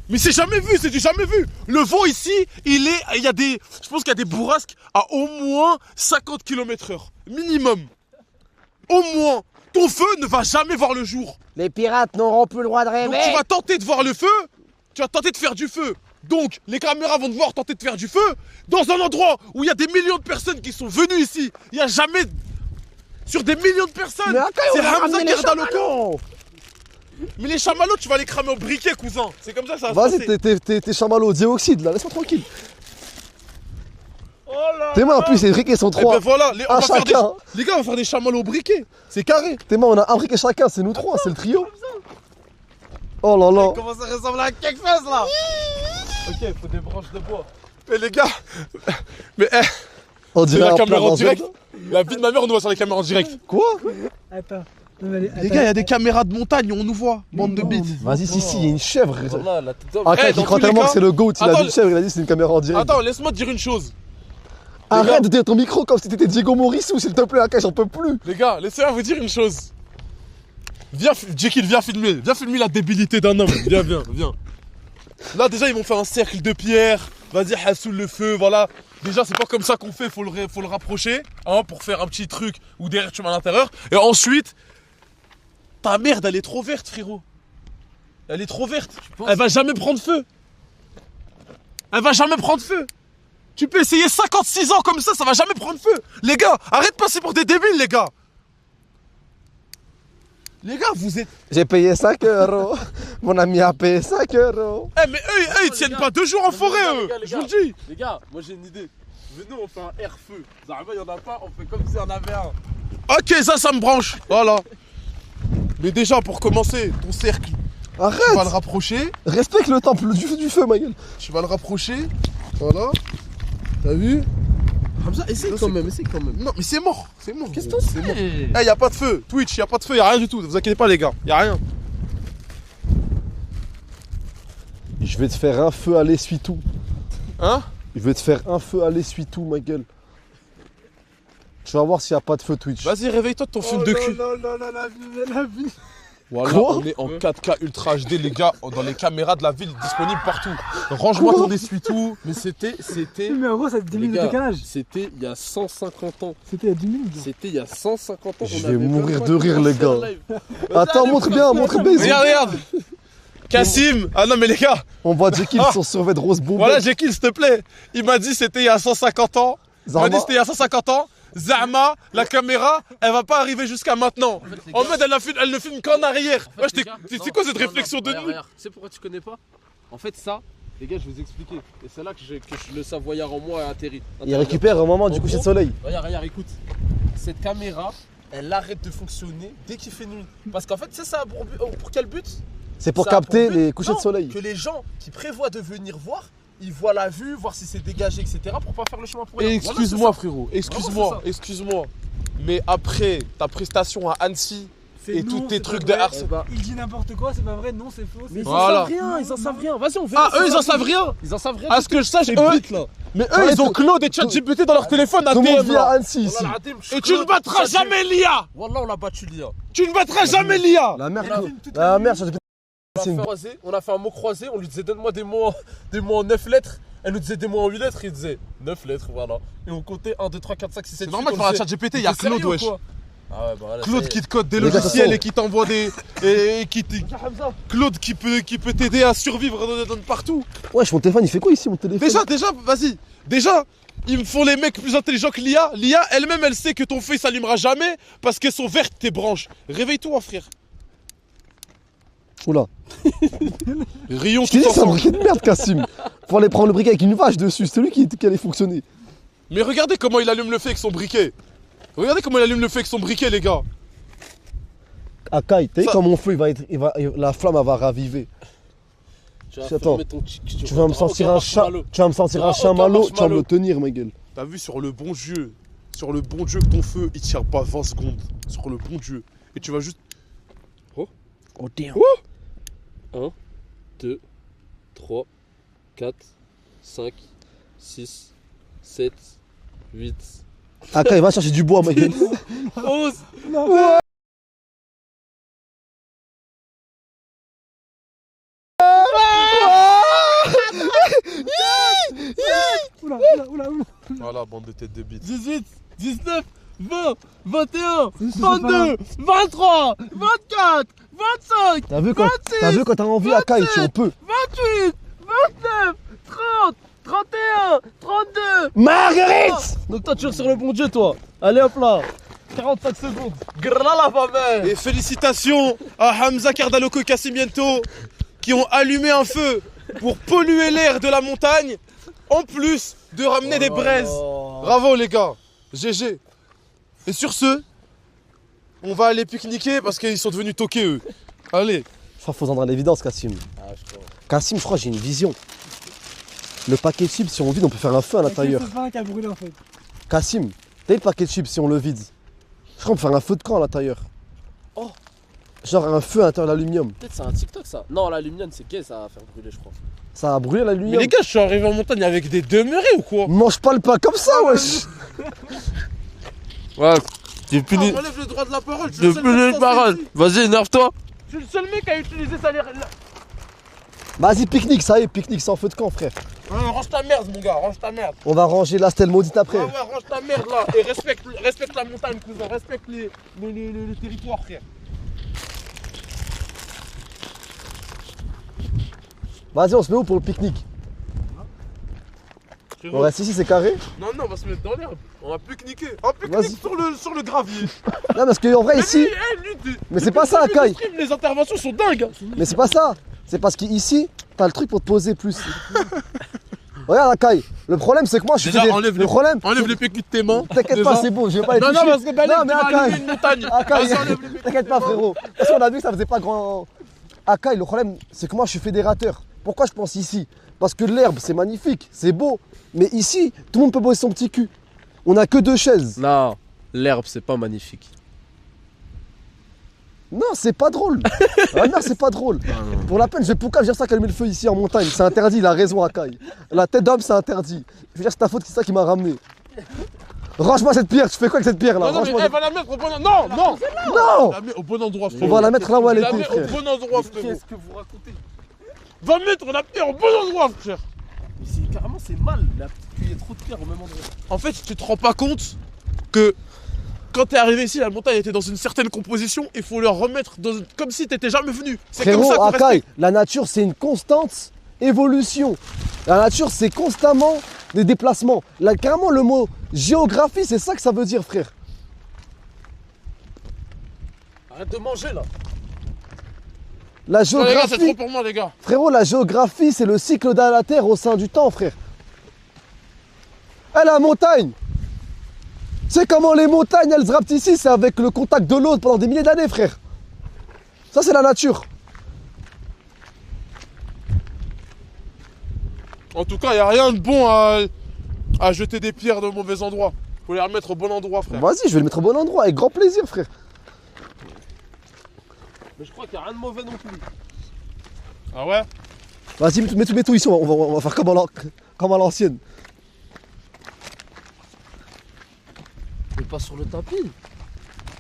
Mais c'est jamais vu, c'est du jamais vu. Le vent ici, il y a des. Je pense qu'il y a des bourrasques à au moins 50 km/h. Minimum. Au moins. Ton feu ne va jamais voir le jour. Les pirates n'auront plus le droit de Donc rêver. tu vas tenter de voir le feu, tu vas tenter de faire du feu. Donc les caméras vont devoir tenter de faire du feu dans un endroit où il y a des millions de personnes qui sont venues ici. Il n'y a jamais sur des millions de personnes. Mais à quoi C'est on va Hamza ramener les Gerdaloco. Mais les chamallows, tu vas les cramer au briquet, cousin. C'est comme ça que ça va se Vas-y, passer. t'es chamallow au dioxyde là, laisse-moi tranquille. Oh là Tes mains en là. plus, c'est briquet, sont Eh trois. ben voilà, on Un va faire des... chacun. Les gars, on va faire des chamallows au briquet. C'est carré. Tes mains, on a un briquet chacun, c'est nous trois, c'est le trio. Oh là là. Comment ça ressemble à quelque chose là? Ok, il faut des branches de bois. Mais les gars, mais On c'est dirait la un caméra plat en dans direct. un- La vie de ma mère, on nous voit sur les caméras en direct. Quoi? Attends. Non, mais Les gars, il y a des caméras de montagne, on nous voit. Bande de bites. Vas-y, si, il y a une chèvre. Voilà, la tête d'homme. Ah, Eh, il dans croit tous les tellement cas- que c'est le GOAT, il a Attends, dit chèvre, il a dit c'est une caméra en direct. Attends, laisse-moi te dire une chose. Arrête de dire ton micro comme si t'étais Diego Morissou, s'il te plaît, Aka, j'en peux plus. Les gars, laissez-moi vous dire une chose. Viens, Jekyll, viens filmer la débilité d'un homme. Viens. Là, déjà, ils m'ont fait un cercle de pierre. Vas-y, Hassoul le feu, voilà. Déjà, c'est pas comme ça qu'on fait, faut le rapprocher, hein, pour faire un petit truc où derrière tu mets à l'intérieur. Et ensuite, ta merde, elle est trop verte, frérot. Elle est trop verte. Elle va jamais prendre feu. Elle va jamais prendre feu. Tu peux essayer 56 ans comme ça va jamais prendre feu. Les gars, arrête de passer pour des débiles, les gars. Les gars, vous êtes... J'ai payé 5 €. Mon ami a payé 5 €. Eh, mais eux, ils tiennent pas 2 jours en forêt, eux. Je vous le dis. Les gars, moi j'ai une idée. Venez, on fait un air-feu. Zarma, il y en a pas, on fait comme si on avait un. Ok, ça me branche. Voilà. Mais déjà, pour commencer, ton cercle, tu vas le Arrête. rapprocher. Respecte le temple du feu, ma gueule. Tu vas le rapprocher. Voilà. T'as vu? Hamza, essaye quand même. Non, mais c'est mort. C'est mort. Qu'est-ce que t'en C'est mort. sais? Eh, y'a pas de feu. Twitch, y'a pas de feu, y'a rien du tout. Ne vous inquiétez pas, les gars. Y'a rien. Je vais te faire un feu à l'essuie-tout. Hein? Je vais te faire un feu à l'essuie-tout, ma gueule. Tu vas voir s'il n'y a pas de feu Twitch. Vas-y, réveille-toi de ton film de cul. La vie. Voilà, Quoi? on est en 4K Ultra HD, les gars, dans les caméras de la ville disponibles partout. Range-moi ton essuie-tout. Mais c'était. Mais en gros, ça a 10 Les minutes de gars, décalage. c'était il y a 150 ans. C'était il y a 10 minutes. C'était il y a 150 ans. Je on vais avait mourir même de pas rire, les commencé gars. le live. Attends, montre bien. Regarde. Kassim. Ah non, mais les gars, On voit Jekyll sur survêt de rose bombe. voilà, Jekyll, s'il te plaît. Il m'a dit c'était il y a 150 ans. Il m'a dit c'était il y a 150 ans. Zama, la caméra, elle va pas arriver jusqu'à maintenant. En mode, elle ne filme qu'en arrière. En fait, les gars, C'est non, quoi cette non, réflexion non, de regarde, nous? regarde. Tu sais pourquoi tu connais pas? En fait, ça, les gars, je vais vous expliquer. Et c'est là que le savoyard en moi a atterri. Il récupère au moment du En coucher de gros, soleil. Regarde, écoute. Cette caméra, elle arrête de fonctionner dès qu'il fait nuit. Parce qu'en fait, c'est ça pour quel but? C'est pour Ça a capter but, les couchers non, de soleil. Que les gens qui prévoient de venir voir, ils voient la vue, voir si c'est dégagé, etc. pour pas faire le chemin pour rien. Excuse-moi, Voilà, frérot. Vraiment, Excuse-moi. c'est Excuse-moi. Mais après ta prestation à Annecy C'est et non, tous tes c'est trucs pas de vrai. harcèlement. Eh bah, Il dit n'importe quoi, c'est pas vrai, non, c'est faux. mais ils Voilà. en savent rien, ils en savent rien. Vas-y, on verra. Ah, eux, ils en savent rien. Ils en savent rien. À ce que je sache, Ces eux, bites, là. mais eux, ils ont Claude et ChatGPT dans leur téléphone à Tout le monde DM. vit à là. Annecy ici. Wallah, Adim, je Et tu ne battras jamais l'IA. Wallah, on l'a battu, l'IA. Tu ne battras jamais l'IA. La mère, La la mère, c'est On a fait un mot croisé, on lui disait donne-moi des mots en 9 lettres. Elle nous disait des mots en 8 lettres, il disait 9 lettres, voilà. Et on comptait 1, 2, 3, 4, 5, 6, 7, 8. C'est normal pour la ChatGPT, il y a T'es sérieux Claude, ou wesh. quoi? Ah ouais, bah voilà, Claude c'est- qui te code des Les gars, logiciels attention. et qui t'envoie des. Et qui Claude qui peut t'aider à survivre partout. Wesh, mon téléphone, il fait quoi ici, mon téléphone? Déjà, vas-y. Déjà, ils me font les mecs plus intelligents que l'IA. L'IA elle-même, elle sait que ton feu il s'allumera jamais parce qu'elles sont vertes tes branches. Réveille-toi, frère. Oula. Rions Je t'ai tous dit, c'est un ensemble. briquet de merde, Kassim. Faut aller prendre le briquet avec une vache dessus. C'est lui qui allait fonctionner. Mais regardez comment il allume le feu avec son briquet. Regardez comment il allume le feu avec son briquet, les gars. Akai, t'as vu Ça- quand mon feu, la flamme, elle va raviver. Tu vas Attends. fermer ton tic, Tu vas me sentir un chat. Tu vas me sentir un Ah, chamallow. aucun Tu vas me le marshmallow. tenir, ma gueule. T'as vu sur le bon Dieu que ton feu il tient pas 20 secondes. Sur le bon Dieu. Et tu vas juste. Oh damn. 1, 2, 3, 4, 5, 6, 7, 8, Akai, va chercher du bois, ma gueule. 11. Oula. Voilà, bande de têtes de bite. 18, 19, 20, 21, C'est pas 22, 23, 24, 25, T'as vu quand t'as envie, Akai, on peut. 28, 29, 30, 31, 32. Marguerite! Donc toi tu es sur le bon Dieu toi. Allez hop là. 45 secondes. Grala ma mère. Et félicitations à Hamza Cardaloco et Cassimiento qui ont allumé un feu pour polluer l'air de la montagne en plus de ramener des braises. Bravo les gars, GG. Et sur ce, on va aller pique-niquer parce qu'ils sont devenus toqués eux. Allez. Je crois qu'il faut rendre à l'évidence, Kassim. Kassim, je crois que j'ai une vision. Le paquet de chips, si on le vide, on peut faire un feu à l'intérieur. C'est pas un qui a brûlé en fait. Kassim, t'as le paquet de chips si on le vide? Je crois qu'on peut faire un feu de camp à l'intérieur. Oh. Genre un feu à l'intérieur de l'aluminium. Peut-être c'est un TikTok ça. Non l'aluminium c'est gay ça va faire brûler je crois. Ça a brûlé Mais l'aluminium. les gars, je suis arrivé en montagne avec des demeurés ou quoi? Mange pas le pain comme ça, wesh! Ouais, j'ai fini. Enlève le droit de la parole. J'ai fini les paroles. Vas-y, énerve-toi. Je suis le seul mec à utiliser ça. Vas-y, pique-nique, ça y est, pique-nique sans feu de camp, frère. Range ta merde, mon gars, range ta merde. On va ranger la stèle maudite après. Ah ouais, range ta merde là. Et respecte la montagne, cousin. Respecte les territoires, frère. Vas-y, on se met où pour le pique-nique? On reste ici, c'est carré? Non, on va se mettre dans l'herbe. On va pique-niquer. Un Vas-y. pique-nique sur le gravier. Non, parce qu'en vrai, ici. Mais c'est pas ça, Kai. Les interventions sont dingues. Mais c'est pas ça. C'est parce qu'ici, t'as le truc pour te poser plus. Regarde, Kai. Le problème, c'est que moi, je Déjà, fais des... enlève le problème. Enlève les PQ de tes mains. T'inquiète pas, c'est bon, je vais pas les Non, toucher. parce que Non, mais Akai. une montagne. Akai, Vas-y, enlève les PQ. t'inquiète pas, frérot. Parce qu'on a vu que ça faisait pas grand. Akai, le problème, c'est que moi, je suis fédérateur. Pourquoi je pense ici? Parce que l'herbe, c'est magnifique, c'est beau. Mais ici, tout le monde peut poser son petit cul. On a que 2 chaises. Non, l'herbe, c'est pas magnifique. Non, c'est pas drôle. Ah non, c'est pas drôle. Pour la peine, je vais pourquoi dire ça qu'elle met le feu ici en montagne. C'est interdit, il a raison, Akai. La tête d'homme, c'est interdit. Je veux dire, c'est ta faute, c'est ça qui m'a ramené. Range-moi cette pierre, tu fais quoi avec cette pierre là? Non, mais Range-moi elle va la mettre au bon endroit. Non, Non. la mets au bon endroit, On frérot. va la mettre là où elle La était, mets frère. au bon endroit, frérot. Qu'est-ce que vous racontez? Va mettre la pierre au bon endroit, frère. Carrément, c'est mal. Il y a trop de pierre au même endroit. En fait, tu te rends pas compte que quand t'es arrivé ici, la montagne était dans une certaine composition. Il faut le remettre comme si t'étais jamais venu. C'est comme ça Frérot, qu'on Akai, respecte. la nature, c'est une constante évolution. La nature, c'est constamment des déplacements. Là, carrément, le mot géographie, c'est ça que ça veut dire, frère. Arrête de manger là. La Non, les gars, c'est trop géographie, pour moi, les gars. frérot, la géographie, c'est le cycle de la Terre au sein du temps, frère. Eh, la montagne! Tu sais comment les montagnes, elles se rapetissent, c'est avec le contact de l'eau pendant des milliers d'années, frère. Ça, c'est la nature. En tout cas, il n'y a rien de bon à jeter des pierres de mauvais endroits. Faut les remettre au bon endroit, frère. Vas-y, je vais le mettre au bon endroit, avec grand plaisir, frère. Mais je crois qu'il n'y a rien de mauvais non plus. Ah ouais? Vas-y, mets tout ici, on va faire comme à l'ancienne. Mais pas sur le tapis.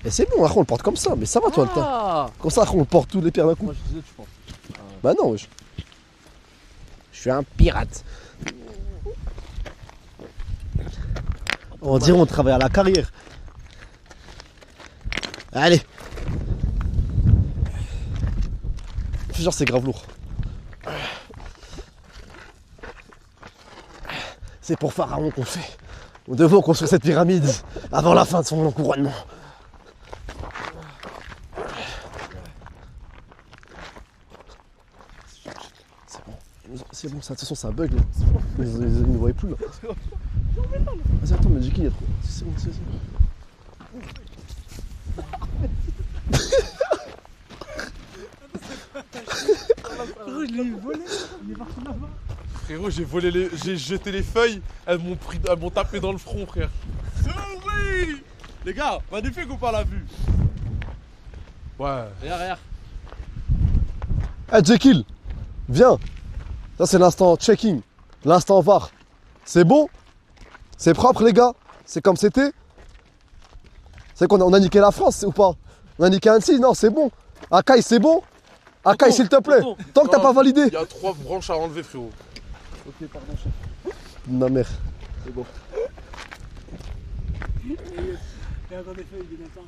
Et c'est bon, après on le porte comme ça, mais ça va toi le temps. Ah. Comme ça, après on porte tous les pierres d'un coup. Moi je disais, tu penses. Bah non, wesh. Je suis un pirate. On dirait on travaille à la carrière. Allez. Genre c'est grave lourd. C'est pour Pharaon qu'on le fait. Nous devons construire cette pyramide avant la fin de son couronnement. C'est bon, ça, de toute façon, ça bug là. Ils ne voyaient plus là. Vas-y, attends, mais Jiki, il y a trop. C'est bon, c'est bon. Frérot, je l'ai volé. Il est parti là-bas. Frérot, j'ai jeté les feuilles, elles m'ont tapé dans le front, frère. Oui. Les gars, magnifique ou pas la vue? Ouais. Regarde. Eh, Jekyll, viens. Ça, c'est l'instant checking. L'instant VAR. C'est bon? C'est propre, les gars? C'est comme c'était? C'est qu'on a niqué la France, ou pas? On a niqué Annecy? Non, c'est bon. Akai, c'est bon? Akai, s'il te plaît. Tant que t'as pas validé. Il y a 3 branches à enlever, frérot. Ok, pardon, chef. Ma mère. Et encore des feuilles, il est temps.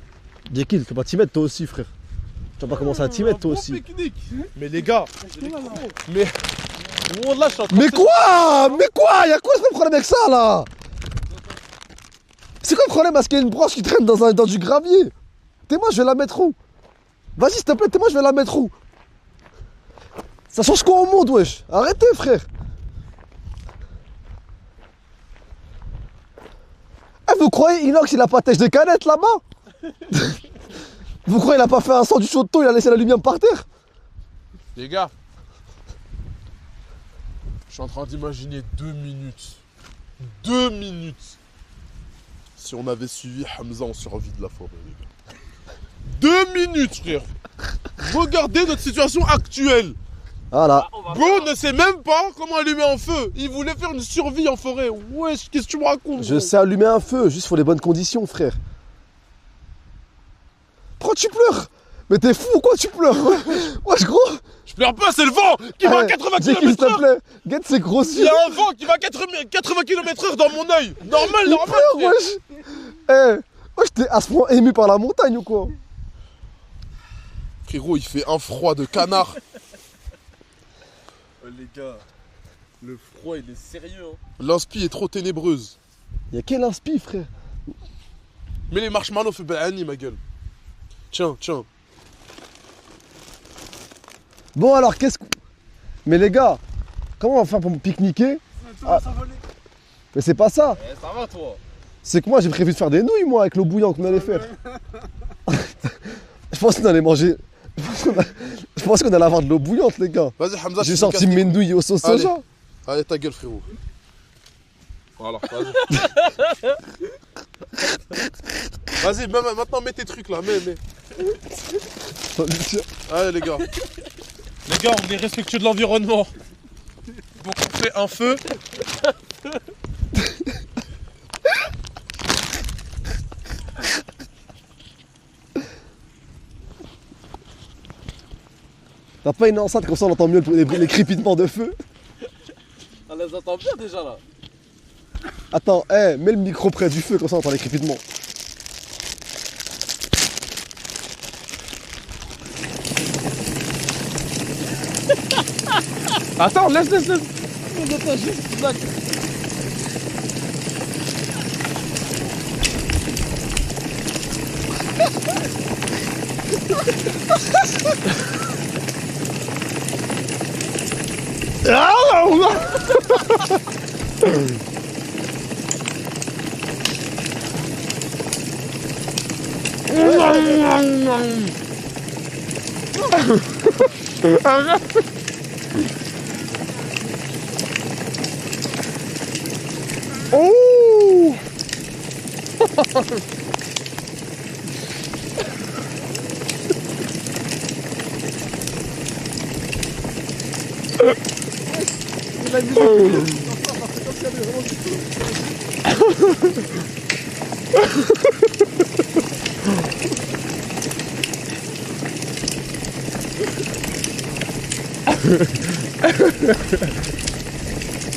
Jekyll, tu vas pas t'y mettre toi aussi, frère. Tu vas pas commencer à t'y mettre toi aussi. Pique-nique. Mais les gars, mais. Là, je suis en train Mais de- quoi? Mais quoi? Y'a quoi le problème avec ça là? C'est quoi le problème parce qu'il y a une branche qui traîne dans du gravier? T'es-moi, je vais la mettre où? Vas-y, s'il te plaît, t'es-moi, je vais la mettre où? Ça change quoi au monde, wesh? Arrêtez, frère. Eh, vous croyez Inox, il a pas têche de canette là-bas? Vous croyez il a pas fait un sang du chaud de taux, il a laissé l'aluminium par terre? Les gars, je suis en train d'imaginer 2 minutes. 2 minutes. Si on avait suivi Hamza en survie de la forêt, les gars. 2 minutes, frère. Regardez notre situation actuelle. Voilà. Bro ne sait même pas comment allumer un feu. Il voulait faire une survie en forêt. Wesh, qu'est-ce que tu me racontes? Je gros sais allumer un feu, juste faut les bonnes conditions, frère. Pourquoi tu pleures? Mais t'es fou ou quoi, tu pleures? Wesh, gros. Je pleure pas, c'est le vent qui va à 80 Jekyll, s'il te km/h. plaît. Guette, c'est Il grossier. y a un vent qui va à 80 km/h dans mon œil. Normal, Il normal. pleure, frère. wesh. Wesh, t'es à ce point ému par la montagne ou quoi? Frérot, il fait un froid de canard. Les gars, le froid il est sérieux. Hein. L'inspi est trop ténébreuse. Y'a quel inspi, frère? Mais les marshmallows fait Annie, ma gueule. Tiens, tiens. Bon, alors, qu'est-ce que. Mais les gars, comment on va faire pour me pique-niquer? Ah. Mais c'est pas ça. Eh, ça va toi? C'est que moi, j'ai prévu de faire des nouilles, moi, avec l'eau bouillante qu'on allait faire. Je pense qu'on allait manger. Je pense qu'on allait avoir de l'eau bouillante, les gars. Vas-y, Hamza, J'ai tu sorti me casses mes nouilles au sauce Allez. soja. Allez, ta gueule, frérot. Voilà, vas-y. Vas-y, maintenant mets tes trucs là, mets. Allez, les gars. Les gars, on est respectueux de l'environnement. Donc, on fait un feu. T'as pas une enceinte comme ça on entend mieux les crépitements de feu? On les entend bien déjà là. Attends, mets le micro près du feu comme ça on entend les crépitements. Attends, laisse. On entend juste ça. Oh!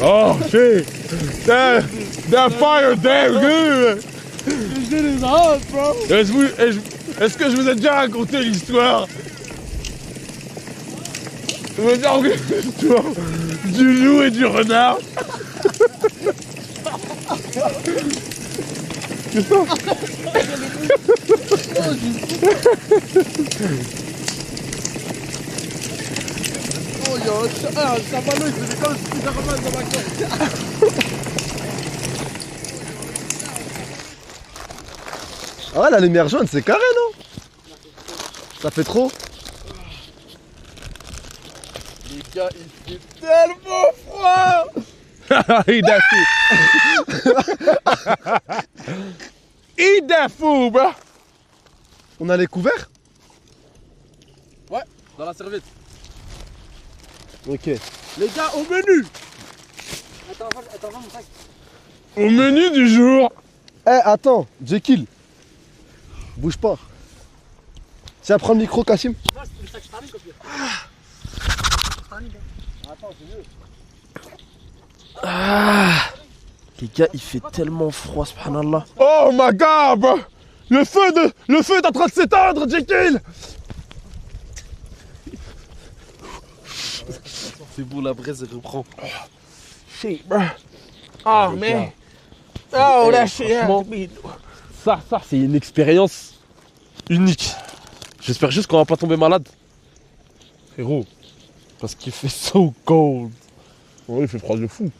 Oh shit! That fire damn good! Est-ce que je vous ai déjà raconté l'histoire? Je vous ai déjà raconté l'histoire du loup et du renard? C'est ça? Oh, il y a un chamallow, il faisait comme Spider-Man dans ma gorge. Ah ouais, la lumière jaune, c'est carré, non? Ça fait trop? Les gars, il fait tellement froid. Eat that food! Eat that food, bro! On a les couverts? Ouais, dans la serviette. Ok. Les gars, au menu. Au menu du jour! Attends, Jekyll. Bouge pas. Tiens, prends le micro, Kassim. Les gars, il fait tellement froid, subhanallah. Oh my god, bro! Le feu est en train de s'éteindre, Jekyll! C'est bon, la braise, elle reprend. Shit, bro. Oh man. Oh, that shit. Franchement, Ça, c'est une expérience unique. J'espère juste qu'on va pas tomber malade. Frérot, parce qu'il fait so cold. Ouais, il fait froid de fou.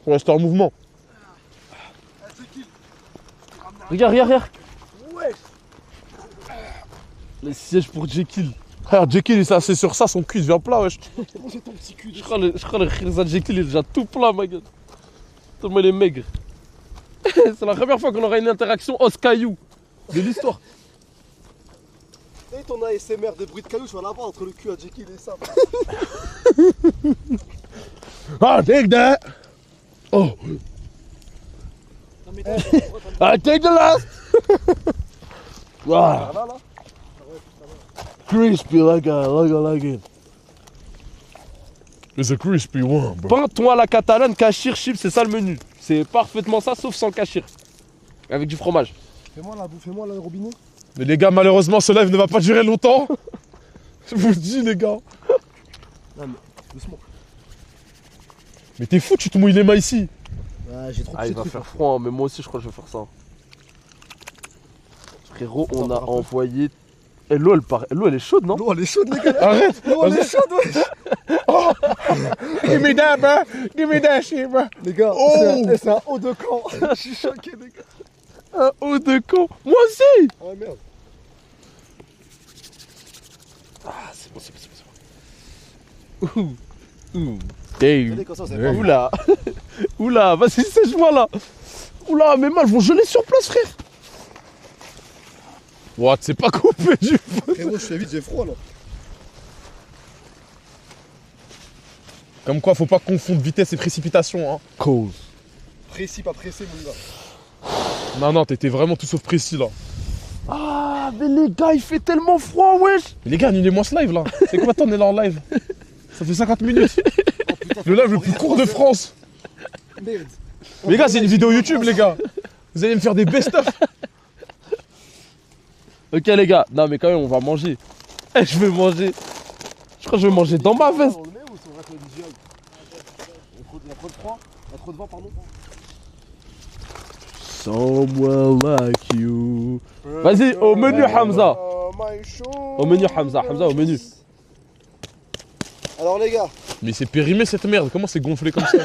Faut rester en mouvement. regarde. Ouais. Les sièges pour Jekyll. Frère, Jekyll il s'est assis sur ça, son cul devient plat, wesh. C'est ton petit cul. Je crois le Khirza de Jekyll il est déjà tout plat, ma gueule. Tellement il est maigre. C'est la première fois qu'on aura une interaction os-caillou de l'histoire. Et ton ASMR des bruits de cailloux, je vais là-bas entre le cul à Jekyll et ça. Ah, take that! Oh! I take the last! Wow! Là. Crispy like I like it. It's a crispy one, bro. Pain, thon à la catalane, cachir, chips, c'est ça le menu. C'est parfaitement ça, sauf sans cachir. Avec du fromage. Fais-moi le robinet. Mais les gars, malheureusement, ce live ne va pas durer longtemps. Je vous le dis, les gars. Non, mais doucement. Mais t'es fou, tu te mouilles les mains ici. Ah, j'ai trop Ah, il va faire froid, hein, mais moi aussi je crois que je vais faire ça. Frérot, on a envoyé. Et l'eau elle est chaude, non? L'eau elle est chaude, les gars. Arrête. L'eau elle est chaude, wesh. Give me that, bro. Give me that shit, bro. Les gars, Oh. c'est un haut de camp. Je suis choqué, les gars. Un haut de con. Moi aussi. Oh merde. Ah, c'est bon. Ouh. Hey. Regardez comme ça, c'est pas mal. Oula. Oula, vas-y, sèche-moi là. Oula, mes mains elles vont geler sur place, frère. What, c'est pas coupé du feu. Frérot, je fais vite, j'ai froid là. Comme quoi, faut pas confondre vitesse et précipitation, hein. Cause. Précis, pas pressé, mon gars. Non, t'étais vraiment tout sauf précis, là. Ah, mais les gars, il fait tellement froid, wesh. Mais les gars, annulez-moi ce live, là. C'est combien de temps on est là en live? Ça fait 50 minutes. Oh, putain, Le live le plus court de France. Merde. Les gars, c'est une vidéo YouTube, les gars. Vous allez me faire des best-of. Ok, les gars, non, mais quand même, on va manger. Eh, je vais manger. Je crois que je vais manger dans ma veste. On le met ou on rate le visuel? Il y a trop de froid. Il y a trop de vent, pardon. Someone like you. Vas-y, au menu, Hamza. Au menu, Hamza, au menu. Alors, les gars, Mais c'est périmé cette merde. Comment c'est gonflé comme ça?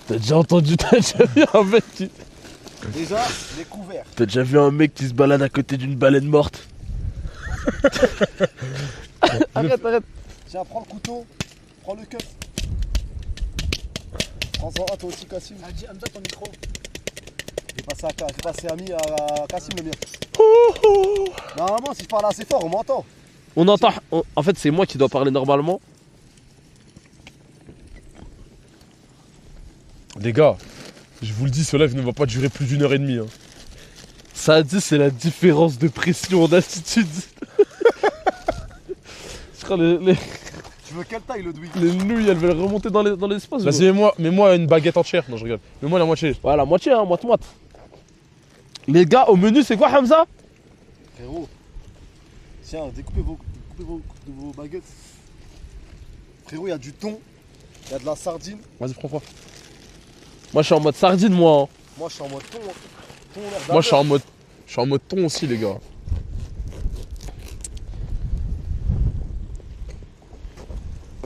T'as déjà entendu, t'as déjà vu un mec qui. déjà, les couverts. T'as déjà vu un mec qui se balade à côté d'une baleine morte? Arrête. Tiens, prends le couteau, prends le cup. Prends-en un, toi aussi, Kassim. Ah, dis, Hamza, ton micro. J'ai passé à Kassim le mien. Normalement, si je parle assez fort, on m'entend. On entend. En fait, c'est moi qui dois parler normalement. Les gars, je vous le dis, ce live ne va pas durer plus d'1h30. Hein. Ça a dit, c'est la différence de pression, d'attitude. Je crois les Tu veux quelle taille, le douille? nouilles, elles veulent remonter dans l'espace. Vas-y, mets-moi une baguette entière. Non, je rigole. Mets-moi la moitié. Voilà, moitié, hein, moite. Les gars, au menu, c'est quoi, Hamza? Frérot, tiens, découpez vos baguettes. Frérot, il y a du thon, il y a de la sardine. Vas-y, prends-toi. Moi, je suis en mode sardine, moi. Hein. Moi, je suis en mode thon. Thon, l'air Moi, je suis en mode thon aussi, les gars.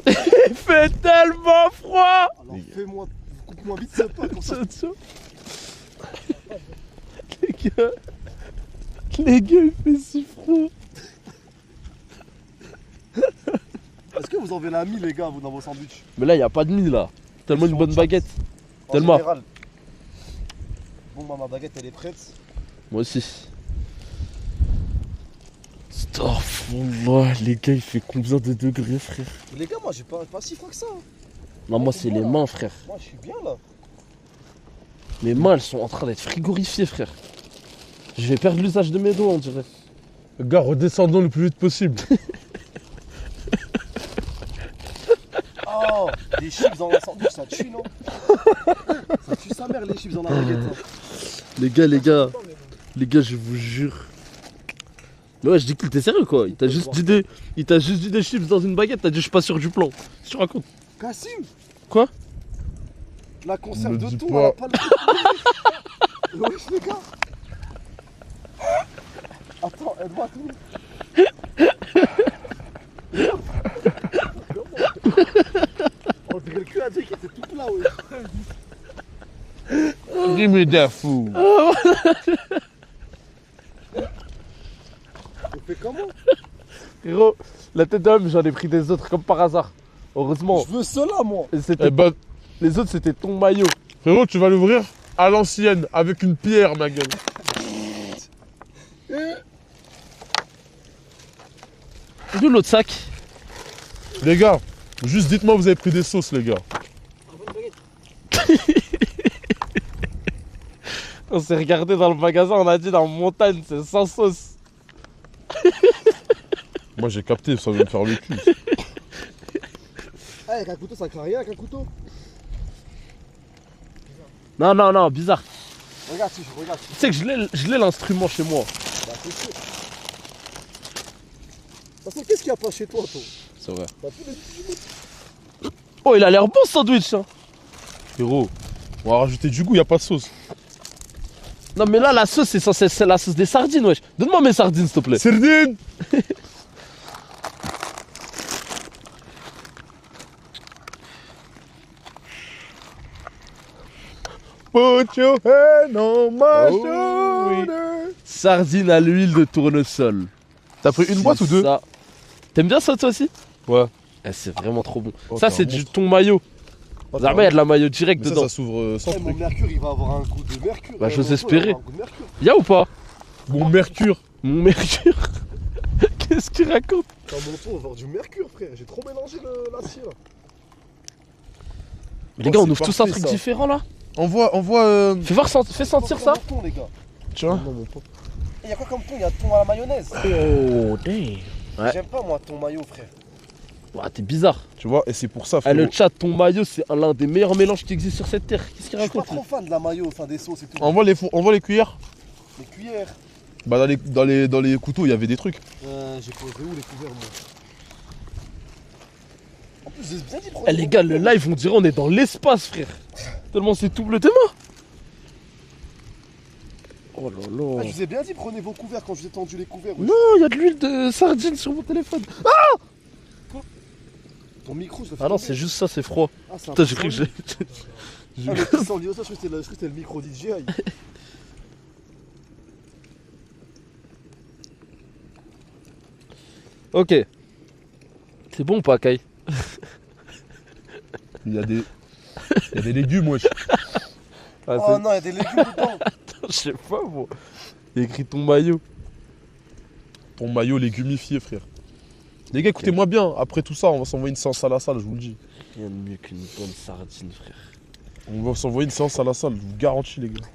Il fait tellement froid. Alors, fais-moi, coupe-moi vite ce pas comme ça. Les gars, il fait si froid. Est-ce que vous en avez la mie, les gars, vous, dans vos sandwichs? Mais là, il n'y a pas de mie, là. Tellement une bonne baguette. En Tellement. général. Bon, bah, ma baguette, elle est prête. Moi aussi. Astaghfirullah, les gars, il fait combien de degrés, frère? Les gars, moi, j'ai pas si froid que ça. Non, moi, c'est les mains, frère. Moi, je suis bien, là. Mes mains, elles sont en train d'être frigorifiées, frère. Je vais perdre l'usage de mes doigts, on dirait. Gars, redescendons le plus vite possible. Oh, des chips dans la sandwich, ça tue, non? Ça tue sa mère, les chips dans la baguette. Hein. Les gars, je vous jure. Mais ouais, je dis que t'es sérieux, quoi. Il t'a juste dit des chips dans une baguette, t'as dit je suis pas sûr du plan. Qu'est-ce que tu racontes? Kassim! Quoi? La conserve Me de dis thon, pas. elle a pas le. Wesh, les gars! Attends, aide-moi à tout. On dirait le cul à dire qu'il était tout plat, wesh. Give me that food. On fait comment? Frérot, la tête d'homme, j'en ai pris des autres comme par hasard. Heureusement. Je veux cela, moi. Et c'était Eh ben, les autres, c'était ton maillot. frérot, tu vas l'ouvrir à l'ancienne, avec une pierre, ma gueule. D'où l'autre sac? Les gars, juste dites-moi, vous avez pris des sauces, les gars. On s'est regardé dans le magasin, on a dit dans montagne, c'est sans sauce. Moi j'ai capté, ça veut me faire le cul. Ah, avec un couteau, ça craint rien avec un couteau. Non, non, non, bizarre. Regarde, si, regarde. Tu sais que je l'ai l'instrument chez moi. Bah, c'est sûr. De toute façon, qu'est-ce qu'il y a pas chez toi, toi? C'est vrai. Bah, tous les... Oh, il a l'air bon ce sandwich. Hein. Frérot, on va rajouter du goût, y a pas de sauce. Non, mais là, la sauce, c'est la sauce des sardines, wesh. Donne-moi mes sardines, s'il te plaît. Sardine. Put your hand on my shoulder. Sardines à l'huile de tournesol. T'as pris une boîte ou deux? Ça. T'aimes bien ça, toi aussi? Ouais. Eh, c'est vraiment trop bon. Oh, ça, t'es c'est un du monstre. thon mayo. Oh, Zarma, il y a de la mayo direct Mais dedans. ça s'ouvre sans Mon truc. mercure, il va avoir un goût de mercure. Bah, j'ose Mon espérer. il va avoir un goût de mercure. Y'a ou pas? Mon mercure. Mon mercure. Qu'est-ce qu'il raconte? Dans mon thon, on va avoir du mercure, frère. J'ai trop mélangé l'acier, là. Mais les gars, Oh, on c'est ouvre tous un parfait, truc ça. différent là. Envoie. Fais sentir ça. Thon, les gars. Tiens. Non, mon thon. Il y a quoi comme thon? Il y a thon à la mayonnaise. Oh, damn. Ouais. J'aime pas, moi, thon mayo, frère. Ouah, t'es bizarre. Tu vois, et c'est pour ça, Eh, frérot. le chat, ton maillot, c'est l'un des meilleurs mélanges qui existent sur cette terre. Qu'est-ce qu'il Je suis pas raconte? trop fan de la mayo, enfin des sauces et tout. Envoie les cuillères. Les cuillères. Bah dans les couteaux, il y avait des trucs. J'ai posé où les couverts, moi? En plus, j'ai bien dit. Eh les gars, le live, on dirait on est dans l'espace, frère. Tellement c'est tout bleu, t'es mort. Oh là Ah, là. je vous ai bien dit, prenez vos couverts quand je vous ai tendu les couverts. wesh. Non, il y a de l'huile de sardine sur mon téléphone. Ton micro, je l'ai fait. Ah non, tomber. c'est juste ça, c'est froid. Ah, c'est un Putain, j'ai cru que pissenlit. j'ai. Ah, le pissenlit, ça, je crois que c'était le micro DJI. Ok. C'est bon ou pas, Kai? Il y a des légumes, wesh. Ah, Oh non, il y a des légumes dedans. je sais pas, moi. Il y a écrit ton maillot. Ton maillot légumifié, frère. Les gars, écoutez-moi bien. Après tout ça, on va s'envoyer une séance à la salle, je vous le dis. Rien de mieux qu'une bonne sardine, frère. On va s'envoyer une séance à la salle, je vous garantis, les gars.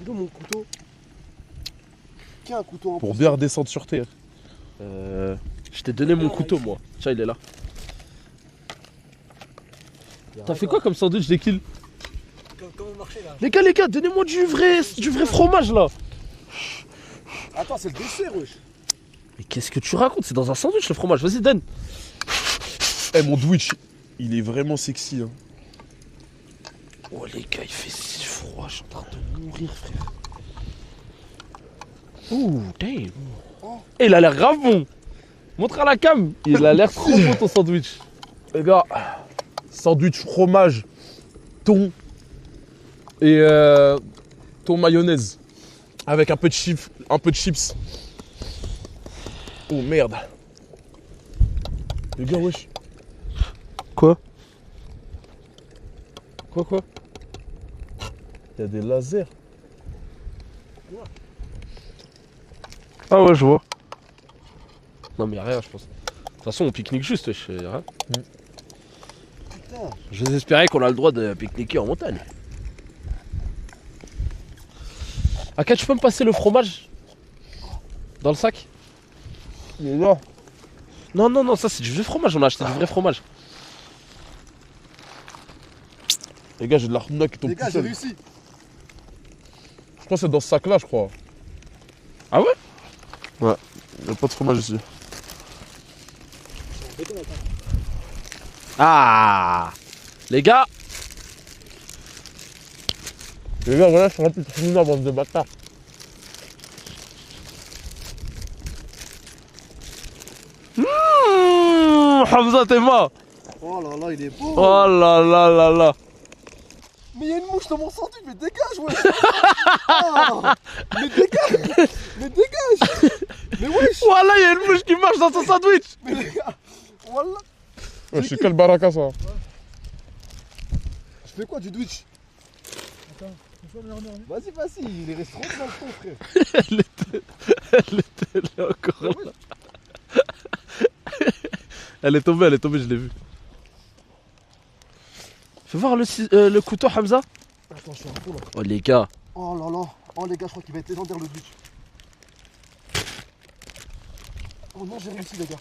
Où est mon couteau? Qui a un couteau en Pour plus? bien redescendre sur terre. Je t'ai donné mon couteau, moi. Tiens, il est là. T'as fait quoi comme sandwich des kills? Comment marcher là? Les gars, donnez-moi du vrai fromage là. Attends, c'est le dessert, wesh. Mais qu'est-ce que tu racontes? C'est dans un sandwich le fromage. Vas-y, donne. Eh, mon Twitch, il est vraiment sexy. Hein. Oh les gars, il fait si froid. Je suis en train de mourir, frère. Ouh, damn. Et il a l'air grave bon. Montre à la cam. Il a l'air trop bon ton sandwich. Les gars, sandwich fromage, thon et thon mayonnaise. Avec un peu de chips. Oh merde. Les gars, wesh. Quoi? Il y a des lasers. Ah ouais, je vois. Non mais y'a rien, je pense. De toute façon, on pique-nique juste, wesh, y'a rien. Putain. J'ose espérer qu'on a le droit de pique-niquer en montagne. Aka, tu peux me passer le fromage? Dans le sac? Il est là. Non, ça c'est du vrai fromage, on a acheté du vrai fromage. Les gars, j'ai de l'arnaque qui tombe Les gars, tout j'ai seul. réussi. Je crois que c'est dans ce sac là, je crois. Ah ouais? Ouais, il n'y a pas de fromage ici. Ah! Les gars! Les gars, voilà, je suis rempli de fromage, bande de bâtards. Hamza, t'es mort! Oh là là, il est beau. Oh là là là là! Mais il y a une mouche dans mon sandwich, mais dégage, wesh. Ah, mais dégage. Mais dégage. Mais wesh. Voilà, il y a une mouche qui marche dans ton sandwich! Mais les gars. Voilà. Ouais, c'est quel baraka ça? Je fais quoi du Twitch? Vas-y, il est resté trop dans le ton, frère. Elle est encore là. Elle est tombée, je l'ai vue. Fais voir le couteau, Hamza. Attends, je suis à fond là. Oh les gars. Oh là là. Oh les gars, je crois qu'il va être légendaire le Twitch. Oh non, j'ai réussi, les gars.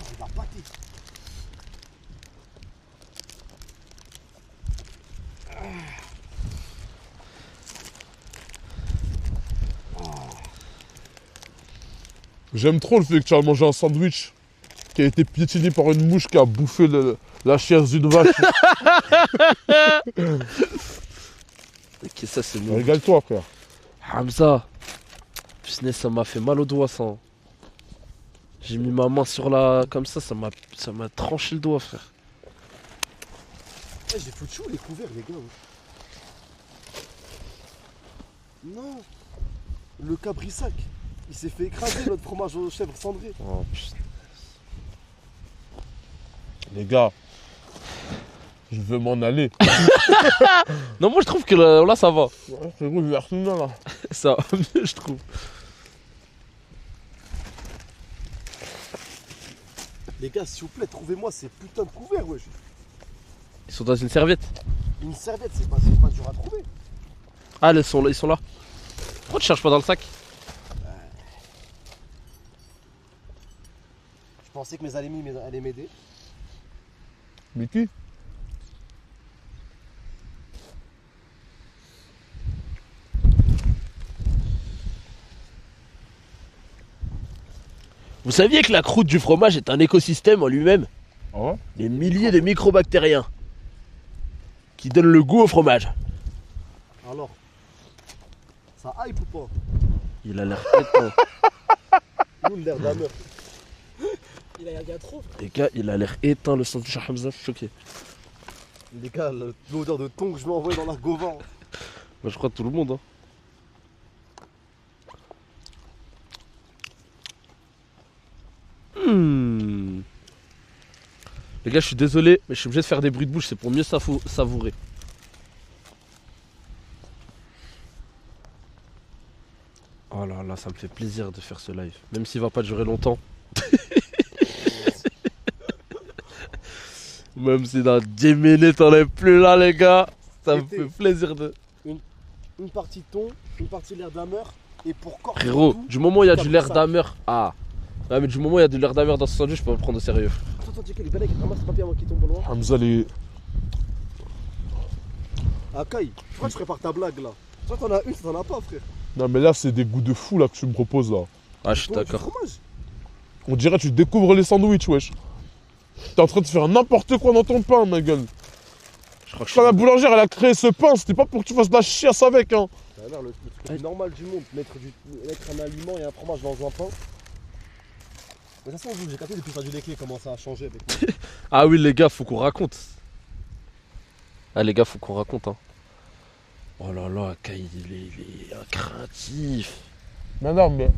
Oh, il a pâté. J'aime trop le fait que tu as mangé un sandwich qui a été piétiné par une mouche qui a bouffé la chair d'une vache. Ok, ça c'est bon. Régale-toi, frère. Hamza. Putain, ça m'a fait mal au doigt, ça. J'ai mis ma main sur la... Comme ça m'a tranché le doigt, frère. J'ai foutu où les couverts, les gars? Non. Le cabrissac. Il s'est fait écraser, notre fromage aux chèvres cendrées. Oh, putain. Les gars, je veux m'en aller. Non, moi je trouve que là ça va. C'est bon, je vais retourner là. Ça va mieux, je trouve. Les gars, s'il vous plaît, trouvez-moi ces putains de couverts, wesh. Ils sont dans une serviette. Une serviette, c'est pas dur à trouver. Ah, ils sont là. Pourquoi tu cherches pas dans le sac? Je pensais que mes amis allaient m'aider. Mais qui? Vous saviez que la croûte du fromage est un écosystème en lui-même? Ah ouais? Des milliers de microbactériens qui donnent le goût au fromage. Alors, ça hype ou pas? Il a l'air éteint. Où l'air de la meuf? Il y a trop. Les gars, il a l'air éteint le sandwich à Hamza, je suis choqué. Les gars, l'odeur de thon que je vais envoyer dans la Govan. Moi je crois tout le monde. Hein. Les gars, je suis désolé, mais je suis obligé de faire des bruits de bouche, c'est pour mieux savourer. Oh là là, ça me fait plaisir de faire ce live, même s'il va pas durer longtemps. Même si dans 10 minutes on est plus là, les gars, ça me fait plaisir de... Une partie thon, une partie l'air d'hammer, et pour corps. Frérot, du moment où il y a du l'air d'hammer, ah. Ouais, mais du moment où il y a de l'air d'hammer dans ce sandwich, je peux me prendre au sérieux. Attends, checker les balais, ramasse ce papier avant qu'il tombe au loin. Hamza, les. Ah, Kai, pourquoi tu prépares ta blague là? Toi, t'en as une, t'en as pas, frère. Non, mais là, c'est des goûts de fou là que tu me proposes là. Ah, je suis Du d'accord. fromage. On dirait que tu découvres les sandwichs, wesh. T'es en train de faire n'importe quoi dans ton pain, ma gueule. Je crois que Quand la boulangère elle a créé ce pain, c'était pas pour que tu fasses de la chiasse avec, hein. Ça a l'air le truc le plus normal du monde, mettre un aliment et un fromage dans un pain. Mais de toute façon, j'ai capté depuis que du lait comment ça a changé avec moi. Ah oui, les gars, faut qu'on raconte. Ah, les gars, faut qu'on raconte, hein. Oh là là, Kai, il est craintif. Non, mais.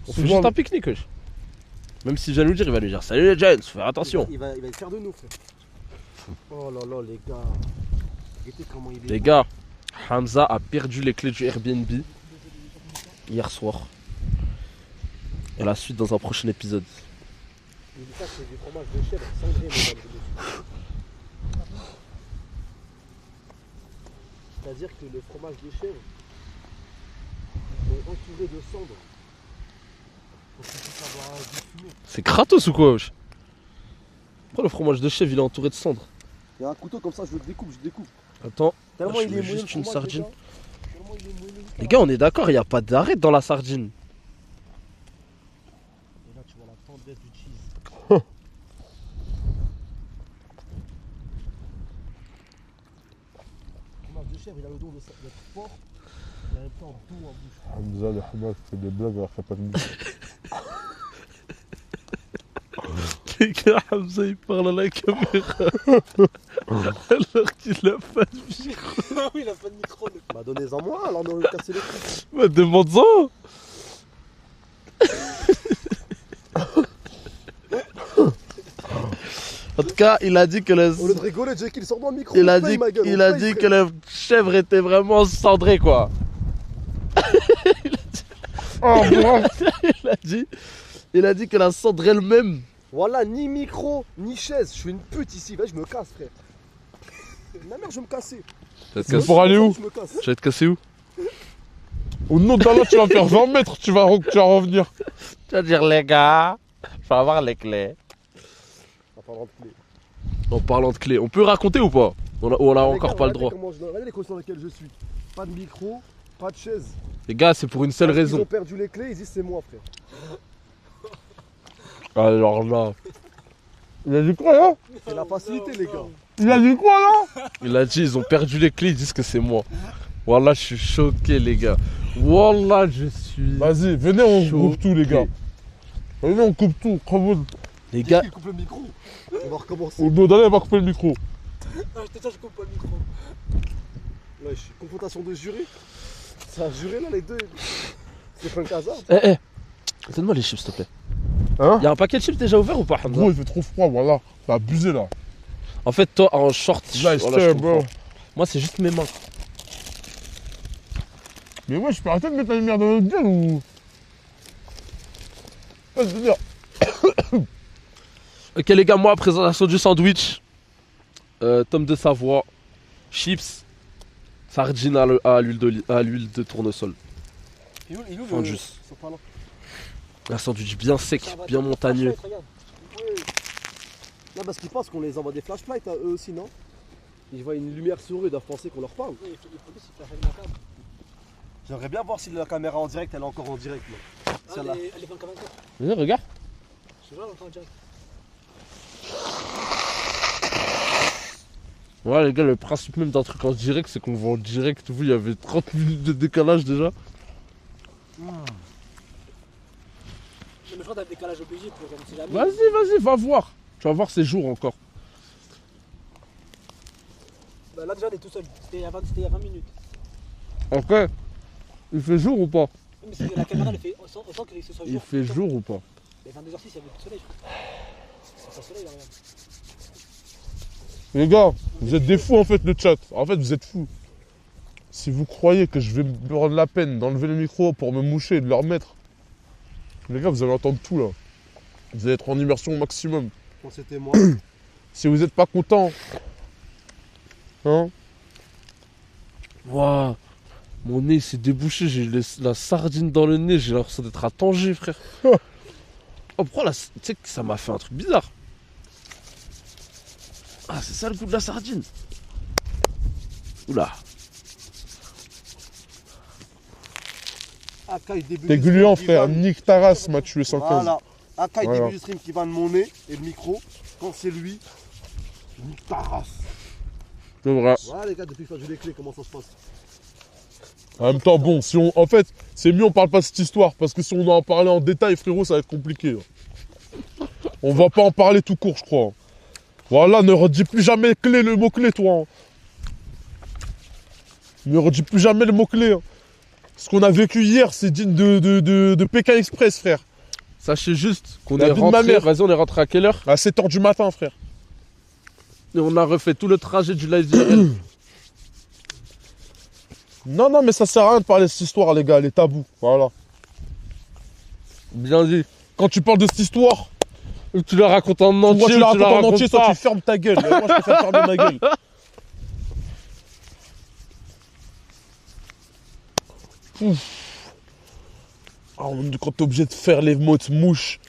On fait juste un pique-nique, wesh. Même s'il vient nous dire, il va nous dire salut les gens, faut faire attention. Il va être fier de nous, frère. Oh là là, les gars. Regardez comment il est. Les gars, Hamza a perdu les clés du Airbnb hier soir. Et la suite dans un prochain épisode. Il dit ça, c'est du fromage de chèvre cendré, mesdames et messieurs. C'est-à-dire que le fromage de chèvre est entouré de cendres. Pour qu'il puisse avoir un goût fumé. C'est Kratos ou quoi, wesh? Pourquoi le fromage de chèvre il est entouré de cendres? Il y a un couteau comme ça, je le découpe, Attends, Tellement je il est mets moyen juste le une fromage, sardine. les gars. Tellement il est moyen. Les gars, on est d'accord, il n'y a pas d'arrêt dans la sardine. Et là, tu vois la tendresse du cheese. Le fromage de chèvre, il a le don d'être fort. Il a un temps doux en bouche. Hamza, le Hamas fait des blagues alors qu'il n'y a pas de musique. Les gars, Hamza il parle à la caméra. Alors qu'il a pas de micro. Ah oui, il a pas de micro. Bah, donnez-en moi, alors on va casser les trucs. Bah, demande-en. En tout cas, il a dit que le... Au lieu de rigoler, Jackie, il sort dans le micro. Il a on paye, dit, ma gueule, il on a paye, dit frère. que la chèvre était vraiment cendrée, quoi. Oh, moi. Il a dit que la cendre elle-même. Voilà, ni micro, ni chaise. Je suis une pute ici. Vas-y, je me casse, frère. Ma mère, je vais me casser. Tu vas te casser, Pour aller où? Je me casse. tu vas te casser où? Au nom d'Allah, tu vas faire 20 mètres, tu vas revenir. Tu vas dire les gars, je vais avoir les clés. En parlant de clés. En parlant de clés, on peut raconter ou pas? On a Les encore gars, pas le regardez droit. Regardez les conditions dans lesquelles je suis. Pas de micro, pas de chaise. Les gars, c'est pour une seule Parce qu'ils raison. ont perdu les clés, ils disent c'est moi, frère. Alors là. Il a dit quoi là? C'est la facilité, les gars. Il a dit quoi là? Il a dit, ils ont perdu les clés, ils disent que c'est moi. Wallah, je suis choqué, les gars. Wallah, je suis. Vas-y, venez, on coupe choqué. tout, les gars. Venez, on coupe tout. Crevon. Les gars, Il coupe le micro. On va recommencer. Au nom d'Allah, il va couper le micro. Ah, je te jure, je coupe pas le micro. Wesh, confrontation de jurés. C'est un juré là, les deux. C'est pas un hasard. donne-moi les chips, s'il te plaît. Hein? Y'a un paquet de chips déjà ouvert ou pas, Hamza? Gros, il fait trop froid, voilà. T'as abusé là. En fait, toi, en short, Là, voilà, je bro. comprends. Moi, c'est juste mes mains. Mais ouais, je peux arrêter de mettre la lumière dans notre gueule ou. Ouais, c'est dire. Ok, les gars, moi, présentation du sandwich. Tome de Savoie, chips, sardines à l'huile de tournesol. Il est où Fin de jus. Un sandwich bien sec, bien montagneux. Non, parce qu'ils pensent qu'on les envoie des flashlights à eux aussi, non? Ils voient une lumière sur eux, ils doivent penser qu'on leur parle. J'aimerais bien voir si la caméra en direct, elle est encore en direct. Celle-là. Elle est 24. Vas-y, regarde. Je vois, elle est encore en direct. Ouais, les gars, le principe même d'un truc en direct, c'est qu'on va en direct. Vous, il y avait 30 minutes de décalage déjà. Mais je crois que t'as un décalage obligé pour on sait jamais. Vas-y, va voir. Tu vas voir ces jours encore. Bah, là, déjà, on est tout seul. C'était il y a 20 minutes. Après, il fait jour ou pas? Oui, mais la caméra, elle fait. On sent que ce soit jour. Il fait jour ou pas? Mais 22h06, il y avait du soleil, je crois. C'est pas soleil, là, regarde. Les gars, vous êtes des fous en fait, le chat. En fait, vous êtes fous. Si vous croyez que je vais me prendre la peine d'enlever le micro pour me moucher et de le remettre, les gars, vous allez entendre tout là. Vous allez être en immersion au maximum. Quand c'était moi. Si vous n'êtes pas content, hein? Waouh, mon nez s'est débouché, j'ai la sardine dans le nez, j'ai l'impression d'être à Tanger, frère. Oh, pourquoi là? Tu sais que ça m'a fait un truc bizarre. Ah, c'est ça le goût de la sardine. Oula. Akai, début T'es du stream gluant, qui frère. vanne. Nique ta race, m'a tué 115. Voilà. Akai, Voilà. début du stream qui vanne mon nez et le micro. Quand c'est lui, nique ta race. C'est vrai. Voilà, les gars, depuis que j'ai les clés, comment ça se passe? En même temps, bon, si on, en fait, c'est mieux on parle pas de cette histoire parce que si on doit en parler en détail, frérot, ça va être compliqué. On va pas en parler tout court, je crois. Voilà, ne redis plus jamais clé, le mot-clé, toi. hein. Ne redis plus jamais le mot-clé. hein. Ce qu'on a vécu hier, c'est digne de Pékin Express, frère. Sachez juste qu'on La est vie de ma rentré. mère. Vas-y, on est rentré à quelle heure? À 7h du matin, frère. Et on a refait tout le trajet du live d'IRL. Non, non, mais ça sert à rien de parler de cette histoire, les gars, elle est taboue. Voilà. Bien dit. Quand tu parles de cette histoire, Ou tu la racontes en entier, soit tu ou la racontes en entier, soit pas. tu fermes ta gueule. Mais moi, je préfère fermer ma gueule. Ah, quand t'es obligé de faire les mots de mouche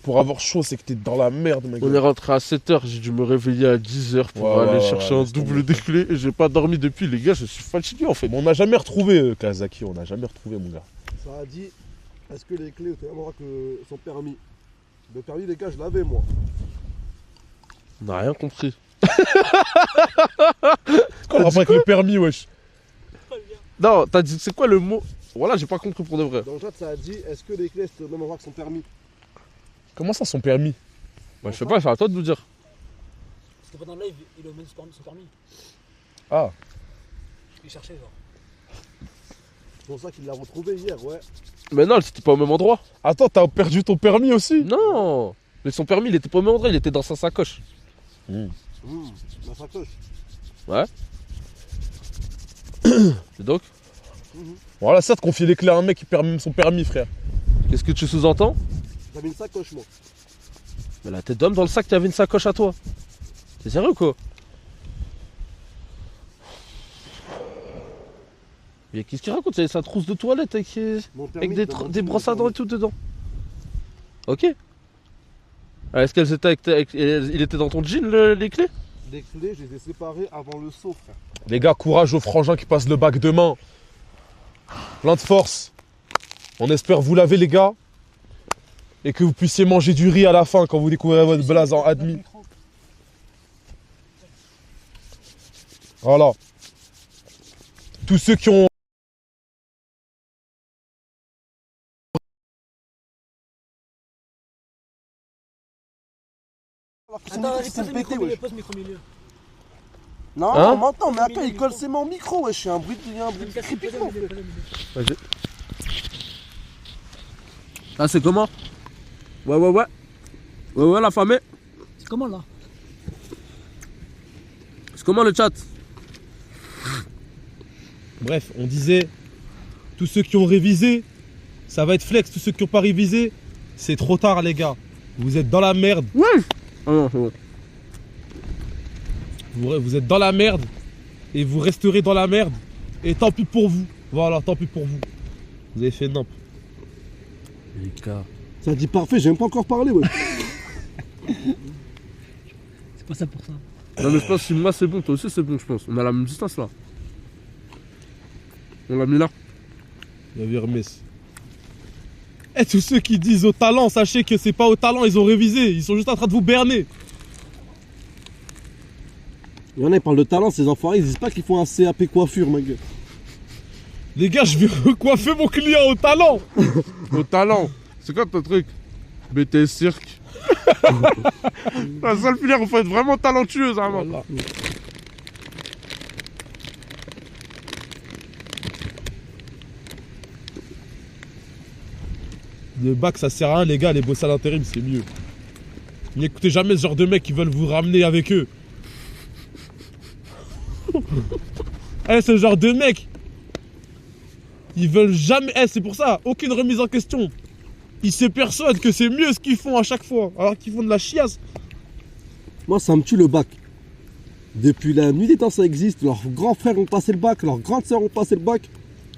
pour avoir chaud, c'est que t'es dans la merde, ma On est gueule. rentré à 7h, j'ai dû me réveiller à 10h pour Ouais, aller ouais, chercher ouais, un laisse double tomber. des clés et j'ai pas dormi depuis, les gars, je suis fatigué en fait. Mais on n'a jamais retrouvé Kazaki, on n'a jamais retrouvé, mon gars. Ça a dit, est-ce que les clés étaient à moi que son permis? Le permis, les gars, je l'avais, moi. On n'a rien compris. Quoi le rapport avec le permis, wesh? Non, t'as dit, c'est quoi le mot? Voilà, j'ai pas compris pour de vrai. Dans le chat, ça a dit, est-ce que les clés étaient au même endroit que son permis? Comment ça, son permis? Bah, je sais pas, c'est à toi de nous dire. C'était pas dans le live, il a même son permis. Ah. Il cherchait, genre. C'est pour ça qu'il l'a retrouvé hier, ouais. Mais non, c'était pas au même endroit. Attends, t'as perdu ton permis aussi? Non. Mais son permis, il était pas au même endroit, il était dans sa sacoche. Ma sacoche. Et donc, Voilà, ça, de confier les clés à un mec qui perd même son permis, frère. qu'est-ce que tu sous-entends? J'avais une sacoche, moi. Mais la tête d'homme dans le sac, t'avais une sacoche à toi. T'es sérieux quoi? Mais qu'est-ce qu'il raconte? Il y avait sa trousse de toilette avec des brosses à dents et tout dedans. Ok. Ah, est-ce qu'elles étaient il était dans ton jean les clés? Les clés, je les ai séparées avant le saut, frère. Les gars, courage aux frangins qui passent le bac demain. Plein de force. On espère vous laver, les gars. Et que vous puissiez manger du riz à la fin quand vous découvrirez votre blaze en admis. Voilà. Tous ceux qui ont... Attends, pose micro milieu. Non, Hein on m'entend, mais attends, il colle ses mains au micro, wesh, il y a un bruit de crépitement. Vas-y. Ah, c'est comment? Ouais. Ouais, la famille. C'est comment là? C'est comment le chat? Bref, on disait, tous ceux qui ont révisé, ça va être flex. Tous ceux qui n'ont pas révisé, c'est trop tard, les gars. Vous êtes dans la merde. Ah non, c'est bon. Vous êtes dans la merde. Et vous resterez dans la merde. Et tant pis pour vous. Voilà, tant pis pour vous. Vous avez fait n'importe. Les gars. Ça dit parfait, j'ai même pas encore parlé, wesh. C'est pas ça pour ça. Non, mais je pense que moi c'est bon, toi aussi c'est bon, je pense. On a la même distance là. On l'a mis là. Il y avait Hermès. Et tous ceux qui disent au talent, sachez que c'est pas au talent, ils ont révisé. Ils sont juste en train de vous berner. Il y en a, ils parlent de talent, ces enfoirés, ils disent pas qu'ils font un CAP coiffure, ma gueule. Les gars, je vais recoiffer mon client au talent. Au talent. C'est quoi ton truc? BTS Cirque. La seule filière où faut être vraiment talentueuse, hein, Voilà. Le bac, ça sert à rien, les gars. Les bosser à l'intérim, c'est mieux. N'écoutez jamais ce genre de mecs qui veulent vous ramener avec eux. Ce genre de mecs, ils veulent jamais. C'est pour ça, aucune remise en question. Ils se persuadent que c'est mieux ce qu'ils font à chaque fois, alors qu'ils font de la chiasse. Moi, ça me tue le bac. Depuis la nuit des temps, ça existe. Leurs grands frères ont passé le bac, leurs grandes sœurs ont passé le bac,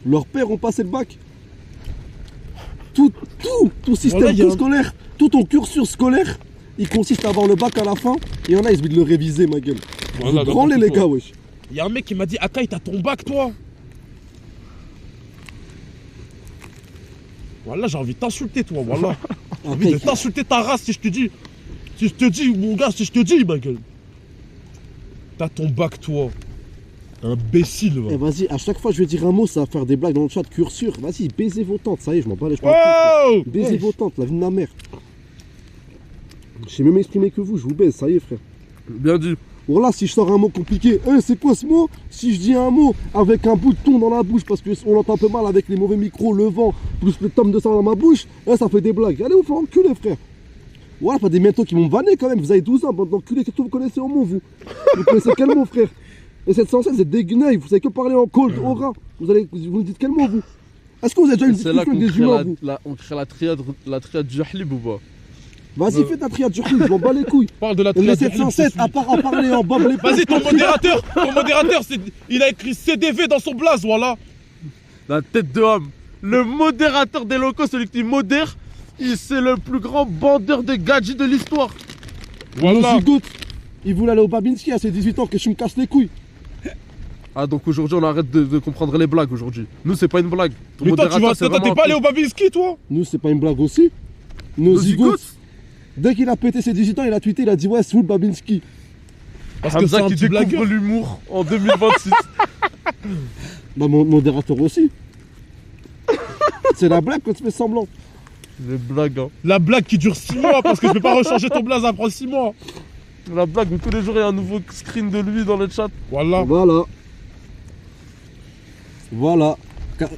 leurs pères ont passé le bac. Tout système Voilà, scolaire, tout ton cursus scolaire, il consiste à avoir le bac à la fin. Et il y en a, ils oublient de le réviser, ma gueule. Voilà, Vous branlez, les gars, wesh. Il y a un mec qui m'a dit Akai, t'as ton bac, toi? Voilà, j'ai envie de t'insulter, toi, voilà. J'ai envie de t'insulter ta race si je te dis. Si je te dis, mon gars, si je te dis, ma gueule. T'as ton bac, toi. Imbécile, va. Eh, vas-y, à chaque fois je vais dire un mot, ça va faire des blagues dans le chat, cursure. Vas-y, baisez vos tantes, ça y est, je m'en bats les cheveux. Oh Baisez vos tantes, la vie de ma mère. Je sais même exprimer que vous, je vous baise, ça y est, frère. Bien dit. Voilà, si je sors un mot compliqué, c'est quoi ce mot? Si je dis un mot avec un bout de thon dans la bouche, parce qu'on l'entend un peu mal avec les mauvais micros, le vent, plus le tome de sang dans ma bouche, ça fait des blagues. Allez vous faire enculer, frère. Voilà, pas des mientos qui m'ont vanné quand même, vous avez 12 ans, bande d'enculés, qu'est-ce que vous connaissez au mot, vous? Vous connaissez quel mot, frère? Et 707, vous êtes des guenilles, vous savez que parler en cold, aura. Vous nous dites quel mot, vous? Est-ce que vous avez déjà une C'est là discussion qu'on avec des humains, vous? on crée la triade du Jahlib ou pas? Vas-y, fais ta triade du je m'en bats les couilles. Parle de la Et les triade du 707, à part en parler en bob les Vas-y, ton modérateur, il a écrit CDV dans son blaze, voilà. La tête de homme. Le modérateur des locaux, celui qui modère, c'est le plus grand bandeur de gadgets de l'histoire. Voilà. Il voulait aller au Babinski à ses 18 ans, que je me casse les couilles. Ah, donc aujourd'hui on arrête de comprendre les blagues aujourd'hui. Nous c'est pas une blague. Ton Mais toi, modérateur, c'est t'es vraiment pas un allé au Babinski, toi? Nous, c'est pas une blague aussi. Nos zigotes. Dès qu'il a pété ses 18 ans, il a tweeté, il a dit ouais, c'est où le Babinski? Parce que c'est Hamza un qui petit découvre blagueur. l'humour en 2026. Bah, mon modérateur aussi. C'est la blague quand tu fais semblant. Les blagues, hein. La blague qui dure 6 mois parce que je peux pas rechanger ton blaze après 6 mois. La blague où tous les jours il y a un nouveau screen de lui dans le chat. Voilà. Voilà.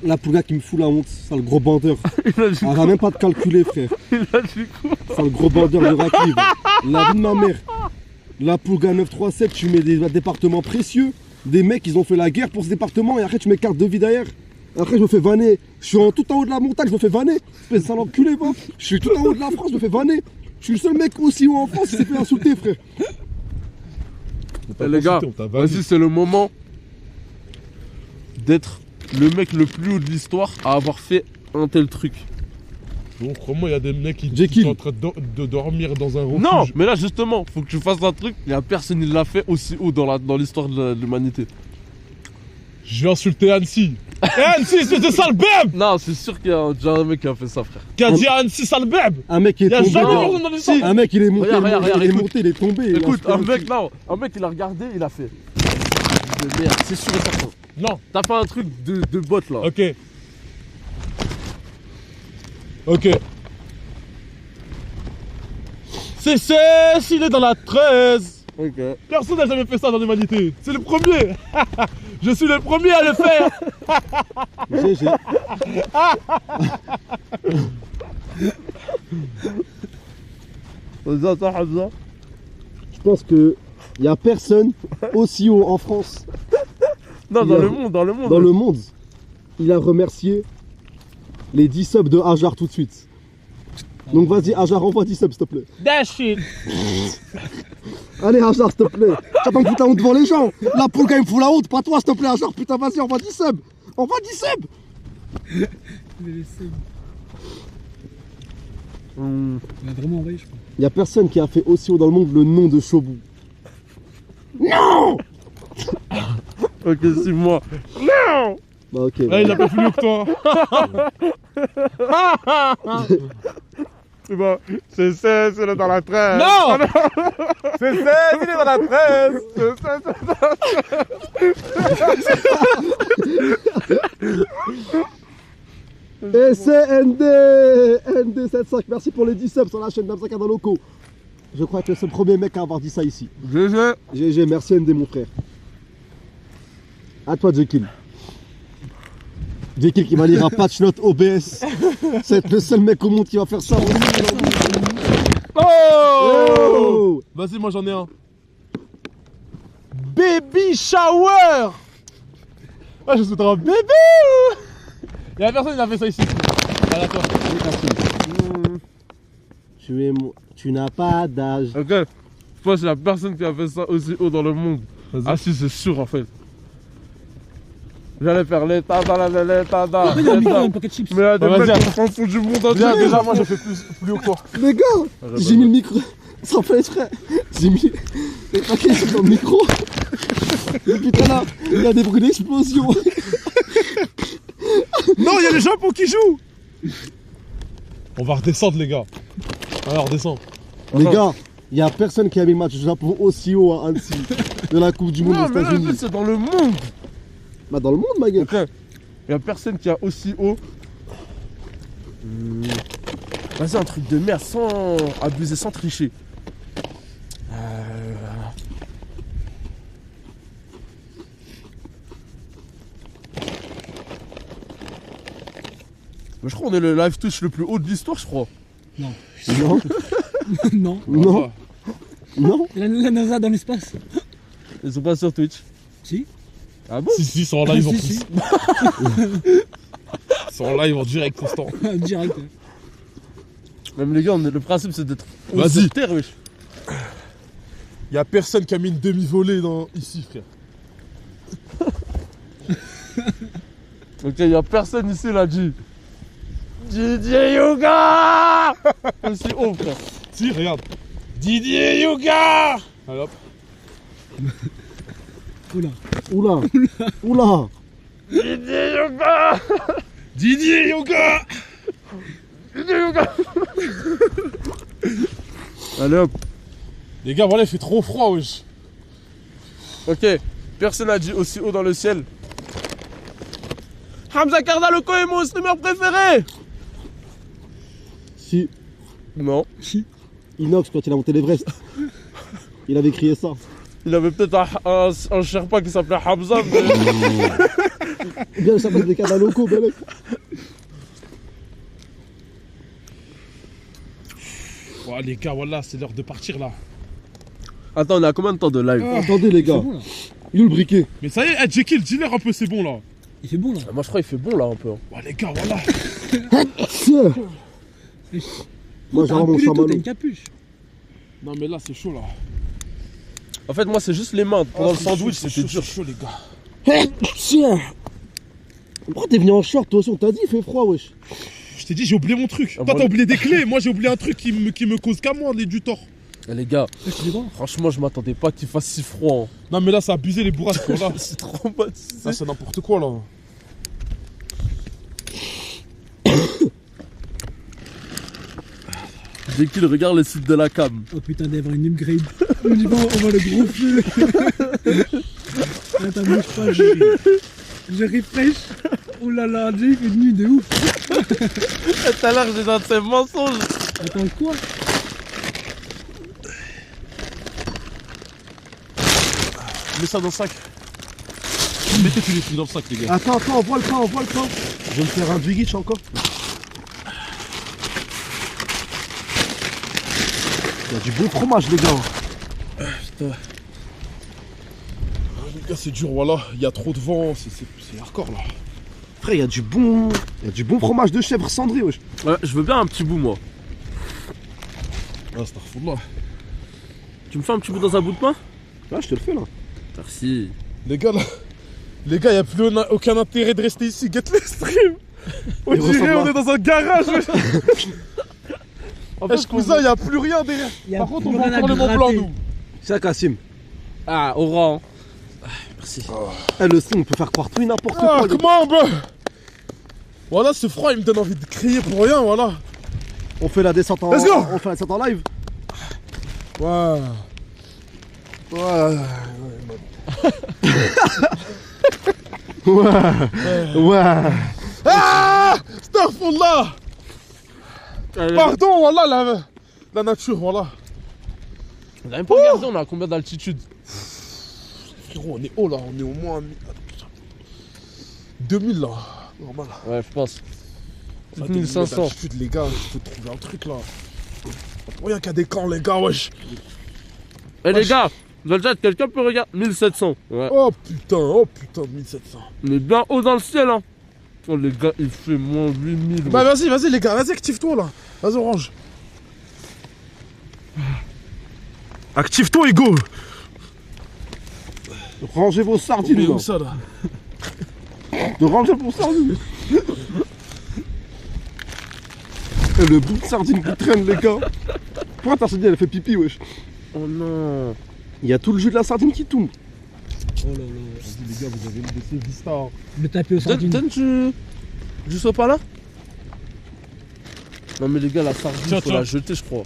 Là, pour le gars qui me fout la honte, c'est le gros bandeur. Il a dit Elle va même pas te calculer, frère. Il a dit quoi? C'est le gros bandeur de Rakiv. La vie de ma mère. Là, pour le gars 937, tu mets des départements précieux. Des mecs, ils ont fait la guerre pour ce département et après, tu mets carte de vie derrière. Après, je me fais vanner. Je suis tout en haut de la montagne, je me fais vanner. Espèce de sale enculé, va. Je suis tout en haut de la France, je me fais vanner. Je suis le seul mec aussi haut en France qui s'est fait insulter, frère. Eh, les gars, vas-y, c'est le moment d'être le mec le plus haut de l'histoire à avoir fait un tel truc. Donc, crois-moi, il y a des mecs qui Jekyll. sont en train de dormir dans un refuge. Non, mais là justement, faut que tu fasses un truc. Il y a personne qui l'a fait aussi haut dans l'histoire de l'humanité. Je vais insulter Annecy. Eh, Annecy, espèce de sale beb! Non, c'est sûr qu'il y a déjà un mec qui a fait ça, frère. Qui a dit à Annecy, sale beb! Un mec qui est Il y a tombé. jamais là. personne dans l'histoire. Un mec il est monté, Regarde, il est écoute. monté, il est tombé. Écoute, il a un fait mec il a regardé, il a fait. De merde, c'est sûr et certain. Non. T'as fait un truc de bot là. Ok. Ok. C'est s'il est dans la 13. Ok. Personne n'a jamais fait ça dans l'humanité. C'est le premier. Je suis le premier à le faire. GG. Je pense que il y a personne aussi haut en France. Non, dans le monde. Dans le monde, il a remercié les 10 subs de Hajar tout de suite. Donc vas-y Hajar, envoie 10 subs s'il te plaît. That shit. Allez Hajar s'il te plaît. J'attends que tu la honte devant les gens. La poule quand même fout la honte, pas toi s'il te plaît Hajar. Putain vas-y, envoie 10 subs. Envoie 10 subs. Il a vraiment envoyé, je crois. Il y a personne qui a fait aussi haut dans le monde le nom de Shobu. Non. Ok, c'est moi. Bah ok. Là, il a pas plus haut que toi. C'est bon. C'est ça, c'est dans la 13. Non. C'est ça, il est dans la 13. C'est ça, Et c'est ND75, merci pour les 10 subs sur la chaîne d'Amzaka dans Loco. Je crois que c'est le premier mec à avoir dit ça ici. GG. GG, merci ND mon frère. À toi Jekyll. Jekyll qui va lire un patch note OBS. C'est le seul mec au monde qui va faire ça. Oh. Vas-y, moi j'en ai un. Baby shower. Ah, je suis un bébé. Il y a personne qui a fait ça ici. Allez, à toi. Tu n'as pas d'âge. Ok. Je pense qu'il y a personne qui a fait ça aussi haut dans le monde. Ah si, c'est sûr en fait. J'allais faire les tada, les tada. Après, il y a un micro, une pocket chips. Mais il y a des Vas-y, mecs qui s'en foutent du monde entier. Viens, déjà, moi j'ai fait plus haut que toi. Les gars, j'ai mis le micro. Sans fait exprès. J'ai mis les paquets sur le micro. Et putain là, il y a des bruits d'explosion. Non, il y a le Japon qui joue. On va redescendre, les gars. Alors, redescends. Les gars, il y a personne qui a mis le match du Japon aussi haut à Annecy de la Coupe du Monde Non, aux mais là, États-Unis. c'est dans le monde. Bah dans le monde ma gueule. Ok. Il y a personne qui a aussi haut. Vas-y, un truc de merde sans abuser, sans tricher. Mais je crois qu'on est le live Twitch le plus haut de l'histoire, je crois. Non. Non, Non. non, non. La NASA dans l'espace. Ils sont pas sur Twitch. Si. Ah bon? Si, ils sont en live en Si, plus. si. Ils sont en live en direct constant. Direct. Même les gars, le principe c'est d'être haut Vas-y. sur terre, wesh. Il y a personne qui a mis une demi-volée ici, frère. Ok, il y a personne ici là, dit. Didier Yoga. Aussi haut, frère. Si, regarde. Didier Yoga. Allez hop. Oula. Oula, oula. Didier Yoga. Didier Yoga. Didier Yoga. Allez hop. Les gars, voilà, il fait trop froid, wesh. Ok, personne n'a dit aussi haut dans le ciel. Hamza Kardaloko est mon streamer préféré. Si, Non. Inox quand il a monté l'Everest, il avait crié ça. Il avait peut-être un Sherpa qui s'appelait Hamza, mais... Bien, ça passe des cadres locaux, mec. Ouais, les gars, voilà, c'est l'heure de partir là. Attends, on est à combien de temps de live? Attendez les C'est gars, bon là. il est où le briquet? Mais ça y est, Jekyll, dis-leur un peu, c'est bon là. Il fait bon là. Moi je crois qu'il fait bon là un peu. Ouais, les gars, voilà. Tiens. Moi j'ai T'as un vraiment mon pull et tout, chamallow. t'as une capuche. Non, mais là, c'est chaud là. En fait moi c'est juste les mains. Pendant le c'est sandwich chaud, c'était c'est dur. chaud, les gars. Tiens. Pourquoi t'es venu en short? Toi aussi, on t'a dit, il fait froid, wesh. Je t'ai dit, j'ai oublié mon truc. Ah, Toi, bon, t'as oublié des clés. Moi, j'ai oublié un truc qui me cause qu'à moi, du tort. Eh, les gars, franchement, je m'attendais pas qu'il fasse si froid. Hein. Non, mais là, c'est abusé les bourrasques. Là, C'est trop baptisé. là c'est n'importe quoi, là. Dès qu'il regarde le site de la cam. Oh putain, d'avoir une upgrade. On y va, on va le gros feu. Attends, bouge pas, je refresh. Oh là là, Jay, il fait une nuit de ouf. Tout à l'heure, j'ai dans ses mensonges. Attends, quoi? Mets ça dans le sac. Mettez tous les trucs dans le sac, les gars. Attends, envoie le pain. Je vais me faire un Dvigich encore. Il y a du bon fromage, les gars. Les gars, c'est dur, voilà. Il y a trop de vent. C'est hardcore, là. Frère, il y a du bon fromage de chèvre cendré, wesh. Ouais, je veux bien un petit bout, moi. Ah, c'est un là. Tu me fais un petit bout dans un bout de pain? Là, je te le fais, là. Merci. Les gars, là. Les gars, il n'y a plus aucun intérêt de rester ici. Get les streams. On Il dirait ressemble on est dans un garage. En Eh, cousin, il n'y a plus rien derrière. Par contre, on plus voit rien à encore le Mont Blanc, gratter. nous. C'est ça, Kassim. Ah, Aura. Hein. Merci. Eh, le stream, on peut faire croire tout et n'importe Ah, quoi. les gars. comment, bah. Voilà, ce froid, il me donne envie de crier pour rien, voilà. On fait la descente en Let's go. On fait la descente en live. Ouais. Ouais. Ah, Astaghfirullah. Pardon, voilà, la nature, voilà. On a même pas regardé, on est à combien d'altitude? Frérot, on est haut, là. On est au moins 2000, là. Normal. Ouais, je pense. Ça, 1500. d'altitude, les gars, il faut trouver un truc, là. Rien qu'il y a des camps, les gars, wesh. Eh les gars, quelqu'un peut regarder 1700. Ouais. Oh putain, 1700. On est bien haut dans le ciel, hein. Oh les gars, il fait moins 8000. Bah vas-y les gars, vas-y active-toi là. Vas-y Orange. Active-toi Ego. Rangez vos sardines, Où là. ça là? Rangez vos sardines. Et le bout de sardine qui traîne, les gars. Pourquoi ta sardine, elle fait pipi, wesh? Oh non. Il y a tout le jus de la sardine qui tombe. Oh là là. Vas-y les gars, vous avez laissé Vista. Le taper au sardine. Donne tu sois pas là? Non mais les gars, la sardine, Tiens, faut tiens. la jeter, je crois.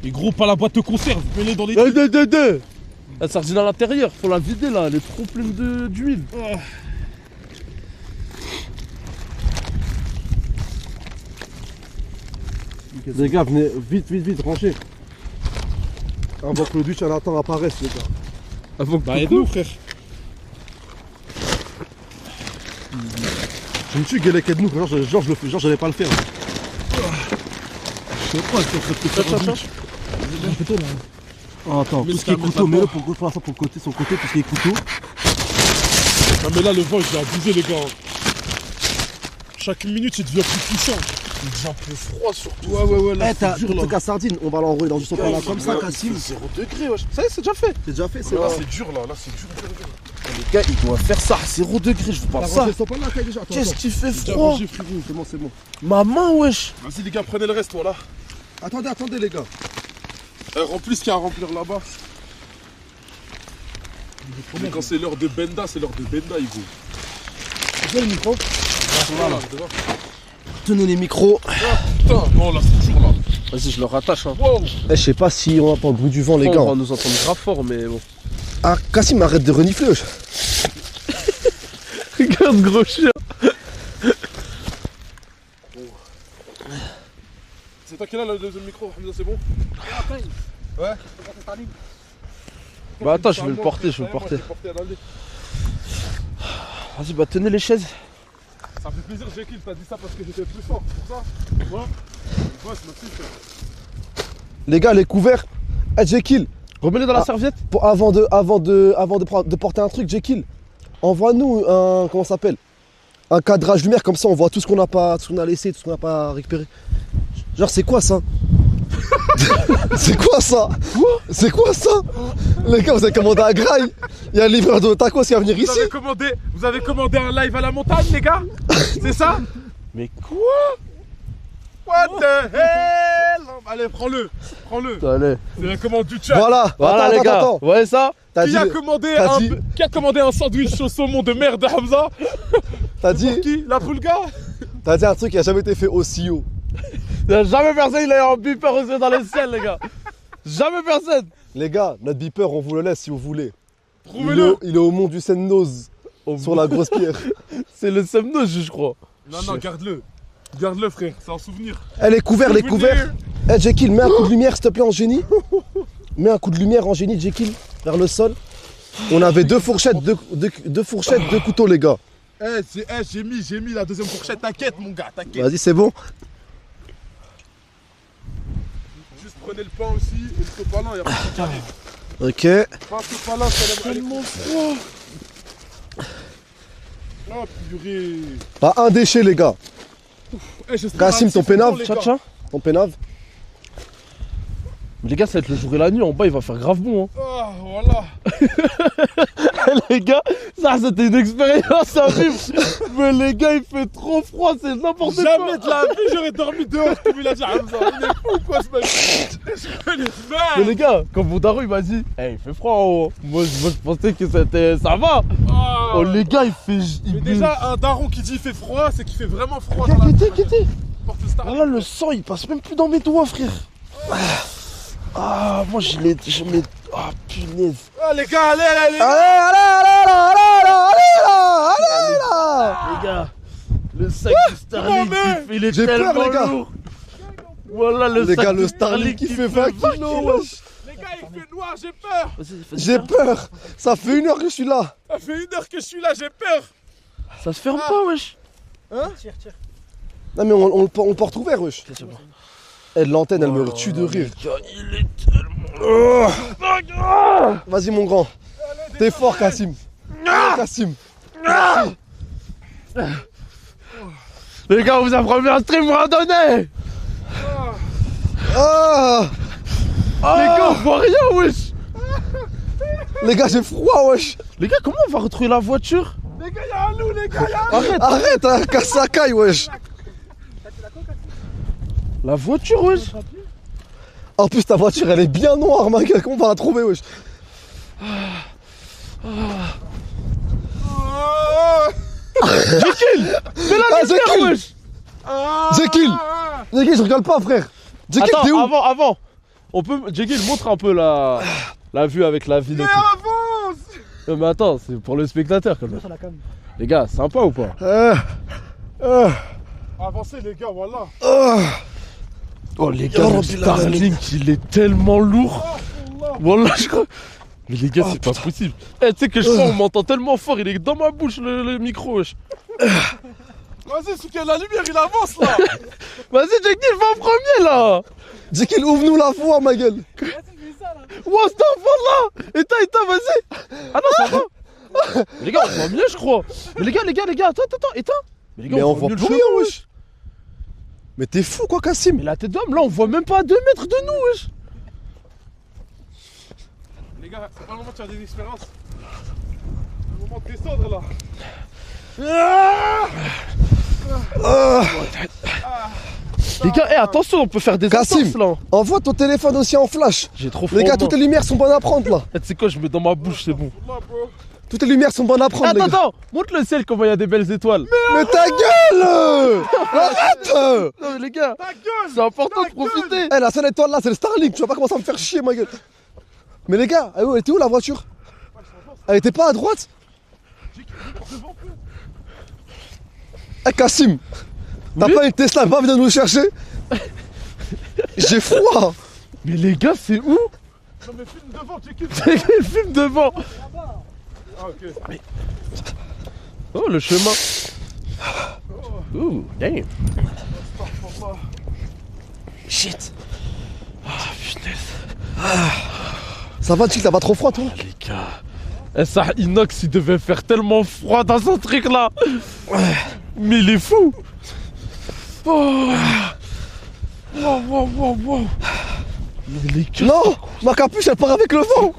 Et gros, pas la boîte de conserve, mets-les dans les. La sardine à l'intérieur, faut la vider là, elle est trop pleine d'huile. Les gars, venez vite, rangez. Avant que le duc à Nathan apparaisse, les gars. Avant que Bah aide-nous frère. Je me suis Guélec, aide-nous, genre je le fais, genre j'allais pas le faire. Je sais pas, tu es en train de te faire un Tiens, duc. Un couteau là. Oh, attends, Mais tout ce qui est ça, couteau, mais mets-le ça pour l'instant pour son côté, tout ce qui est couteau. Non mais là le vent il devient abusé les gars. Chaque minute il devient plus puissant. Il devient plus froid surtout. Ouais là Eh, t'as c'est dur là. le cas sardine, on va l'enrouler dans du sopalin là comme ça, Kassim. C'est 0 degré wesh. Ça y est, c'est déjà fait. C'est déjà fait, c'est Là là. c'est dur là c'est dur. les gars, ils doivent faire ça à 0 degré, je vous parle T'as ça. rangé le sopalin là, déjà. Attends, Qu'est-ce attends. qu'il fait Déjà froid? rangé, frérot. C'est bon. Ma main, wesh. Vas-y les gars, prenez le reste voilà. Attendez, les gars. Remplis ce qu'il y a à remplir là-bas. Mais quand c'est l'heure de Benda, c'est l'heure de Benda, Hugo. C'est quoi le micro? Voilà. Tenez les micros. Putain, non là c'est dur là. Vas-y, je le rattache. Hein. Wow. Eh, je sais pas si on entend le bruit du vent, les On gars. va nous entendre grave fort, mais bon. Ah, Kassim, arrête de renifler. wesh. Regarde, gros chien. C'est toi qui es là le deuxième micro, Hamza, c'est bon? Ouais. Bah attends, je vais le porter, Vas-y, bah tenez les chaises. Ça fait plaisir, Jekyll, t'as dit ça parce que j'étais plus fort, c'est pour ça? Ouais. Boss, merci, frère. Les gars, les couverts. Eh, Jekyll, Remets-les dans la Ah. serviette. avant de porter un truc, Jekyll, envoie-nous un. Comment ça s'appelle? Un cadrage lumière, comme ça on voit tout ce qu'on a pas. Tout ce qu'on a laissé, tout ce qu'on n'a pas récupéré. Genre, c'est quoi ça? C'est quoi ça? C'est quoi ça? Les gars, vous avez commandé un graille. Il y a un livreur de tacos qui va venir ici. Vous avez commandé un live à la montagne, les gars? C'est ça? Mais quoi? What the hell? Allez, prends-le. Allez. C'est la commande du chat. Voilà, Voilà les gars, attends. vous voyez ça? Qui a commandé un sandwich au saumon de merde de Hamza? T'as dit, Qui? La Poulga? t'as dit un truc qui a jamais été fait aussi haut. Il n'y a jamais personne il a eu un beeper aux yeux dans le ciel les gars. Jamais personne. Les gars, notre beeper, on vous le laisse si vous voulez. Trouvez-le. Il est au mont du Seine-Nose, sur la grosse pierre. C'est le Semnose je crois. Non, garde-le. Garde-le, frère, c'est un souvenir. Eh, les couverts. Eh, Jekyll, mets un coup de lumière, s'il te plaît, en génie. Mets un coup de lumière en génie, Jekyll, vers le sol. On avait deux fourchettes, deux couteaux, les gars. J'ai mis la deuxième fourchette, t'inquiète, mon gars, t'inquiète. Vas-y, c'est bon. Juste prenez le pain aussi et le sopalin, il y a pas de qui arrive. Ok. Pas sopalin, c'est tellement froid. Oh, purée. Pas un déchet, les gars. Kassim, ton pénave, Tcha. ton pénave. Mais les gars, ça va être le jour et la nuit, en bas il va faire grave bon. Hein. Ah, voilà. Les gars, ça c'était une expérience à vivre. Mais les gars, il fait trop froid, c'est n'importe quoi. Jamais de la vie, j'aurais dormi dehors comme il a dit Hamza. Il est fou quoi ce mec. Mais les gars, quand mon daron il m'a dit, hey, il fait froid en haut. Moi je pensais que c'était. Ça va. Oh les gars, il fait. Mais déjà, un daron qui dit il fait froid, c'est qu'il fait vraiment froid. Quittez. Voilà, le sang il passe même plus dans mes doigts, frère. Ah, moi je mets. Ah, punaise. Ah, les gars, allez Les gars, le sac du Starlink, il est J'ai tellement peur, les gars. lourd. Voilà le Les sac gars, du le Starlink qui fait 20 kilos, wesh. Les gars, il fait noir, j'ai peur. J'ai peur. Ça fait 1 heure que je suis là. Ça fait 1 heure que je suis là, j'ai peur. Ça se ferme pas, wesh. Tire. Non, mais on le porte ouvert, wesh. Eh, l'antenne, elle me tue de rire. Il est tellement. Vas-y, mon grand. T'es fort, Kassim. Kassim. Merci. Les gars, on vous a promis un stream randonnée. Ah, Les gars, on voit rien, wesh. les gars, j'ai froid, wesh. Les gars, comment on va retrouver la voiture? Les gars, y'a un loup, les gars, y'a un loup. Arrête, hein, casse la caille, wesh. La voiture, wesh. En plus, ta voiture, elle est bien noire, ma gueule. Comment on va la trouver, wesh? Jekyll. Fais la lumière, Jekyll. wesh. Jekyll, je rigole pas, frère. Jekyll, t'es où? Attends, avant. On peut. Jekyll, montre un peu la vue avec la ville et Mais tout. avance. Mais attends, c'est pour le spectateur quand même. Les gars, sympa ou pas? Avancez, les gars, voilà. Oh les gars, le Starlink il est tellement lourd. Voilà, je crois. Mais les gars, c'est pas possible. Eh, tu sais que je sens, on m'entend tellement fort, il est dans ma bouche le micro, wesh. Vas-y, celui qui a la lumière, il avance là. Vas-y, Jekyll, va en premier là. Jekyll, ouvre-nous la voie, ma gueule. Wow, stop, là. Éteins, vas-y. Ah non, ça va. Mais les gars, on voit mieux, je crois. Mais les gars, attends, éteins. Mais les gars, Mais on voit voit mieux plus le rien, chemin, wesh. Mais t'es fou, quoi, Kassim? Mais la tête d'homme, là, on voit même pas à 2 mètres de nous, wesh. Les gars, c'est pas le moment de faire des expériences. C'est le moment de descendre là. Les gars, attention, on peut faire des Kassim. entorses là. Envoie ton téléphone aussi en flash. J'ai trop froid. Les gars, toutes les lumières sont bonnes à prendre, là. Tu sais quoi, je mets dans ma bouche, c'est bon. Là, bro. Toutes les lumières sont bonnes à prendre, les gars. Attends, montre le ciel comment il y a des belles étoiles. Mais ta gueule. Arrête. Non mais les gars, Ta gueule. c'est important de profiter. Eh, la seule étoile là, c'est le Starlink. Tu vas pas commencer à me faire chier, ma gueule. Mais les gars, elle était où la voiture? Elle était pas à droite? Eh, Kassim, t'as Oui. pas une Tesla, elle va venir nous chercher? J'ai froid. Mais les gars, c'est où? Non, mais filme devant, Jekyll. Il filme devant. Ah, ok. Oh, le chemin. Ouh, damn. Shit. Ah, punaise. Ça va, Chick, t'as pas trop froid, toi? Les gars. Eh, ça, Inox, il devait faire tellement froid dans son truc là. Mais il est fou. Oh. Wow. Les gars, Non, ma capuche elle part avec le vent.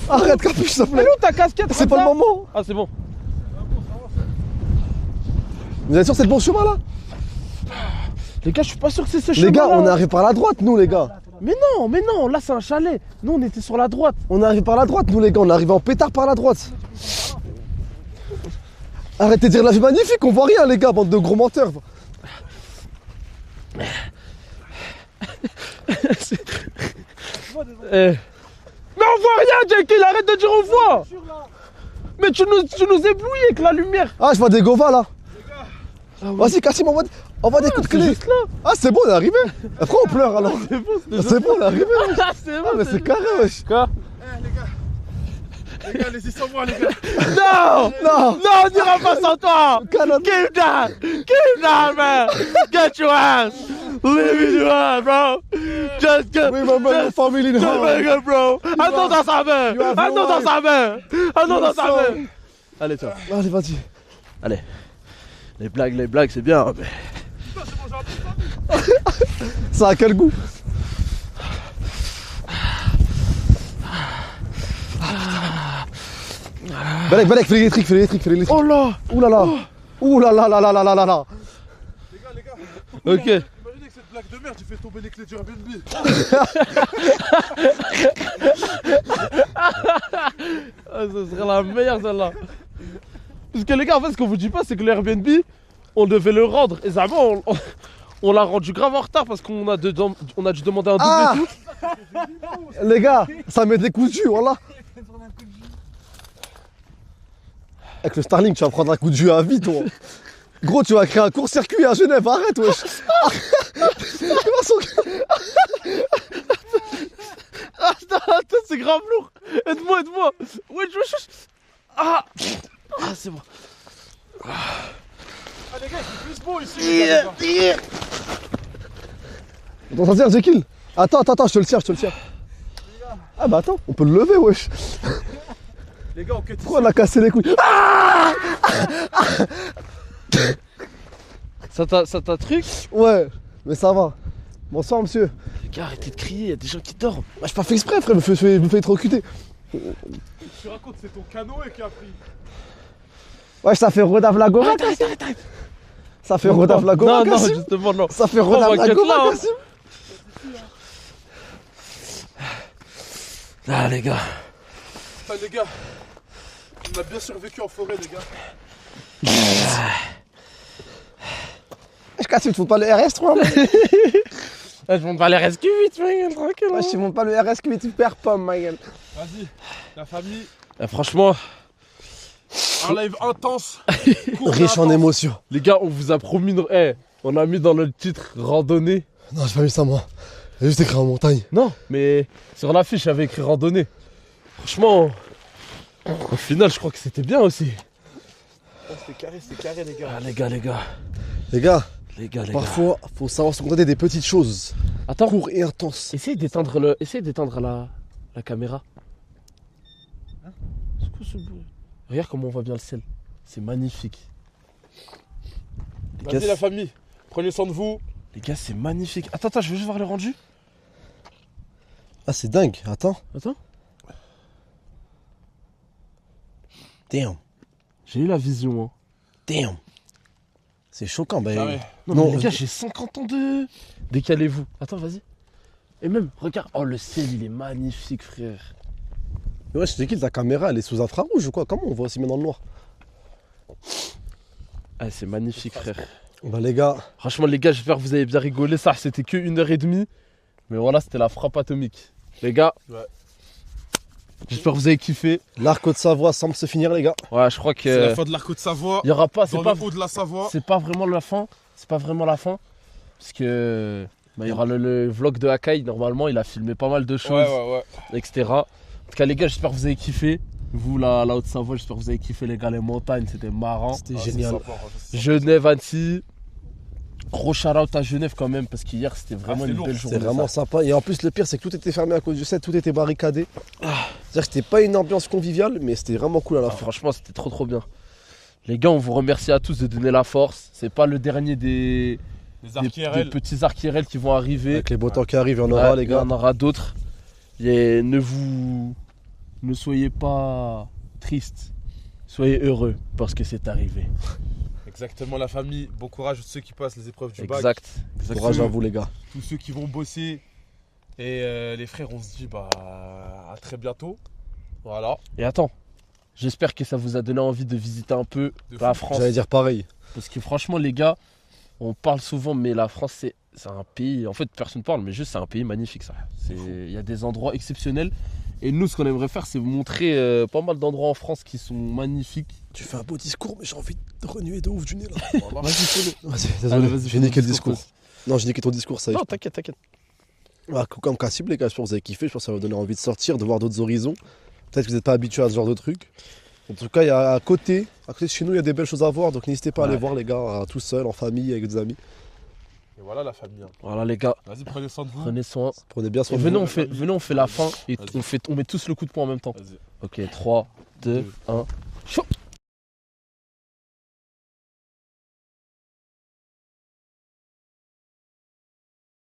Arrête capuche s'il te plaît. Mais où ta casquette? C'est pas le moment. Ah, c'est bon. Vous êtes sûr que c'est le bon chemin là? Les gars, je suis pas sûr que c'est ce chemin. Les gars, on est arrivé par la droite nous les gars. Mais non, là c'est un chalet. Nous on était sur la droite. On est arrivé par la droite nous les gars, on est arrivé en pétard par la droite. Arrêtez de dire la vie magnifique, on voit rien les gars, bande de gros menteurs. Mais on voit rien, Jekyll, arrête de dire on voit. Mais tu nous éblouis avec la lumière. Ah je vois des govas là. Vas-y Kassim, envoie des coups de clé. Ah c'est bon on est arrivé. Après on pleure alors. C'est bon on est arrivé. Ah, c'est bon, Ah mais c'est carré wesh. Quoi? Les gars, laissez sans moi, les gars. Non, on dira pas sans toi. Canada. Keep down, man. Get your ass. Leave it alone, bro. Just get. Remember your family in Just home. make it, bro. Attends dans sa main. You have Attends no dans wife. sa main. Attends dans sa son. main. Allez, toi. Allez vas-y. Allez. Les blagues, c'est bien. Mais... Ça a quel goût? Balek, fais l'électrique. Oh là. Ouh là là. Ouh là là là là là là là là. Les gars. Ok. Imaginez que cette blague de merde, tu fais tomber les clés du Airbnb. Ah, ce serait la meilleure celle-là. Parce que les gars, en fait, ce qu'on vous dit pas, c'est que l'Airbnb, on devait le rendre. Et ça, on l'a rendu grave en retard parce qu'on a, on a dû demander un double Ah et tout. Les gars, ça met des coups de jus, voilà. Avec le Starlink, tu vas prendre un coup de jus à vie, toi. Gros, tu vas créer un court-circuit à Genève, arrête, wesh. Attends, c'est grave lourd. Aide-moi. Wesh. Ah, c'est bon. Ah, les gars, c'est plus beau ici. Les gars. T'entends dire, Jekyll? Attends, je te le tiens. Ah bah attends, on peut le lever, wesh. Les gars, on cut ici. Pourquoi on a cassé les couilles? Ça t'a truc? Ouais, mais ça va. Bonsoir, monsieur. Les gars, arrêtez de crier, y a des gens qui dorment. Bah, j'ai pas fait exprès, frère, je me fais électrocuter. Tu racontes, c'est ton canoë qui a pris. Ouais, ça fait Rodave la Goma, Kassim. Ça fait Rodave la Goma, Non, Kassim. justement, non. Ça fait Rodave la t'inquiète Goma, là, hein. Kassim. Ah, les gars. Ah, les gars, on a bien survécu en forêt, les gars. Kassim, tu montes pas le RS3, mec. Je monte pas les rescue vite, ma gueule, tranquille. Ouais, tu montes pas le RS8, tu perds pomme, ma gueule. Vas-y, la famille, Franchement, un live intense. Riche en émotions. les gars, on vous a promis on a mis dans le titre randonnée. Non, j'ai pas mis ça, moi. J'ai juste écrit en montagne. Non, mais sur l'affiche, j'avais écrit randonnée. Franchement, au final, je crois que c'était bien aussi. C'était carré, les gars. Ah, les gars. Les gars, parfois, faut savoir se contenter des petites choses. Attends, Court et intense. essaye d'éteindre la caméra. C'est quoi ce bruit? Regarde comment on voit bien le ciel. C'est magnifique. Les Vas-y, gars, la famille, prenez soin de vous. les gars, c'est magnifique. Attends, je veux juste voir le rendu. Ah, c'est dingue, attends. Attends. Damn. J'ai eu la vision, hein. Damn. C'est choquant, bah. Carré. Non, mais les gars, j'ai 50 ans de... Décalez-vous. Attends, vas-y. Et même, regarde. Oh, le ciel, il est magnifique, frère. Ouais, je t'ai dit, ta caméra, elle est sous infrarouge ou quoi? Comment on voit aussi bien dans le noir? Ah, c'est magnifique, frère. Bah, les gars, Franchement, les gars, j'espère que vous avez bien rigolé. Ça, c'était que 1h30. Mais voilà, c'était la frappe atomique. Les gars, Ouais. j'espère que vous avez kiffé. l'arc de Savoie semble se finir, les gars. Ouais, je crois C'est la que... fin de l'arc de Savoie. Il y aura pas... Dans C'est pas... le haut de la Savoie. C'est pas vraiment la fin. C'est pas vraiment la fin. Parce que... bah, il y aura le vlog de Akai. Normalement, il a filmé pas mal de choses, Ouais. etc. En tout cas, les gars, j'espère que vous avez kiffé. Vous, la Haute-Savoie, j'espère que vous avez kiffé, les gars. Les montagnes, c'était marrant. C'était Ah, génial. c'est sympa, c'est sympa. Genève, Annecy. Gros shout-out à Genève quand même, parce qu'hier, c'était vraiment c'était une lourd. belle C'était journée. vraiment sympa. Et en plus, le pire, c'est que tout était fermé à cause du set, tout était barricadé. C'est-à-dire que c'était pas une ambiance conviviale, mais c'était vraiment cool à la Ah, fin. franchement, c'était trop bien. Les gars, on vous remercie à tous de donner la force. C'est pas le dernier des Les arcs des IRL. petits arcs IRL qui vont arriver. Avec les beaux temps qui arrivent, il y en aura, les Il y gars. en aura d'autres. Ne soyez pas tristes. Soyez heureux parce que c'est arrivé. Exactement, la famille. Bon courage à ceux qui passent les épreuves du bac. Exact. Courage à vous, les gars. Tous ceux qui vont bosser. Et les frères, on se dit bah à très bientôt. Voilà. Et attends, j'espère que ça vous a donné envie de visiter un peu De la fou. France. J'allais dire pareil. Parce que franchement, les gars, on parle souvent, mais la France, c'est un pays. En fait, personne ne parle, mais juste, c'est un pays magnifique, ça. Il y a des endroits exceptionnels. Et nous, ce qu'on aimerait faire, c'est vous montrer pas mal d'endroits en France qui sont magnifiques. Tu fais un beau discours, mais j'ai envie de renuer de ouf du nez là. Vas-y, fais-le. Vas-y, Allez, désolé, vas-y, j'ai fais niqué ton le discours. Non, j'ai niqué ton discours, ça y est. Non, t'inquiète. Ah, comme Cassib, les gars, j'espère que vous avez kiffé. Je pense que ça va vous donner envie de sortir, de voir d'autres horizons. Peut-être que vous n'êtes pas habitués à ce genre de truc. En tout cas, il y a à côté de chez nous, il y a des belles choses à voir. Donc n'hésitez pas à aller voir, les gars, tout seul, en famille, avec des amis. Et voilà la famille. Hein. Voilà, les gars, Vas-y, prenez soin de vous. prenez soin. Prenez bien Et soin de vous. venez, on fait la fin et Vas-y. on met tous le coup de poing en même temps. Vas-y. Ok, 3, 2, 1. Chaud.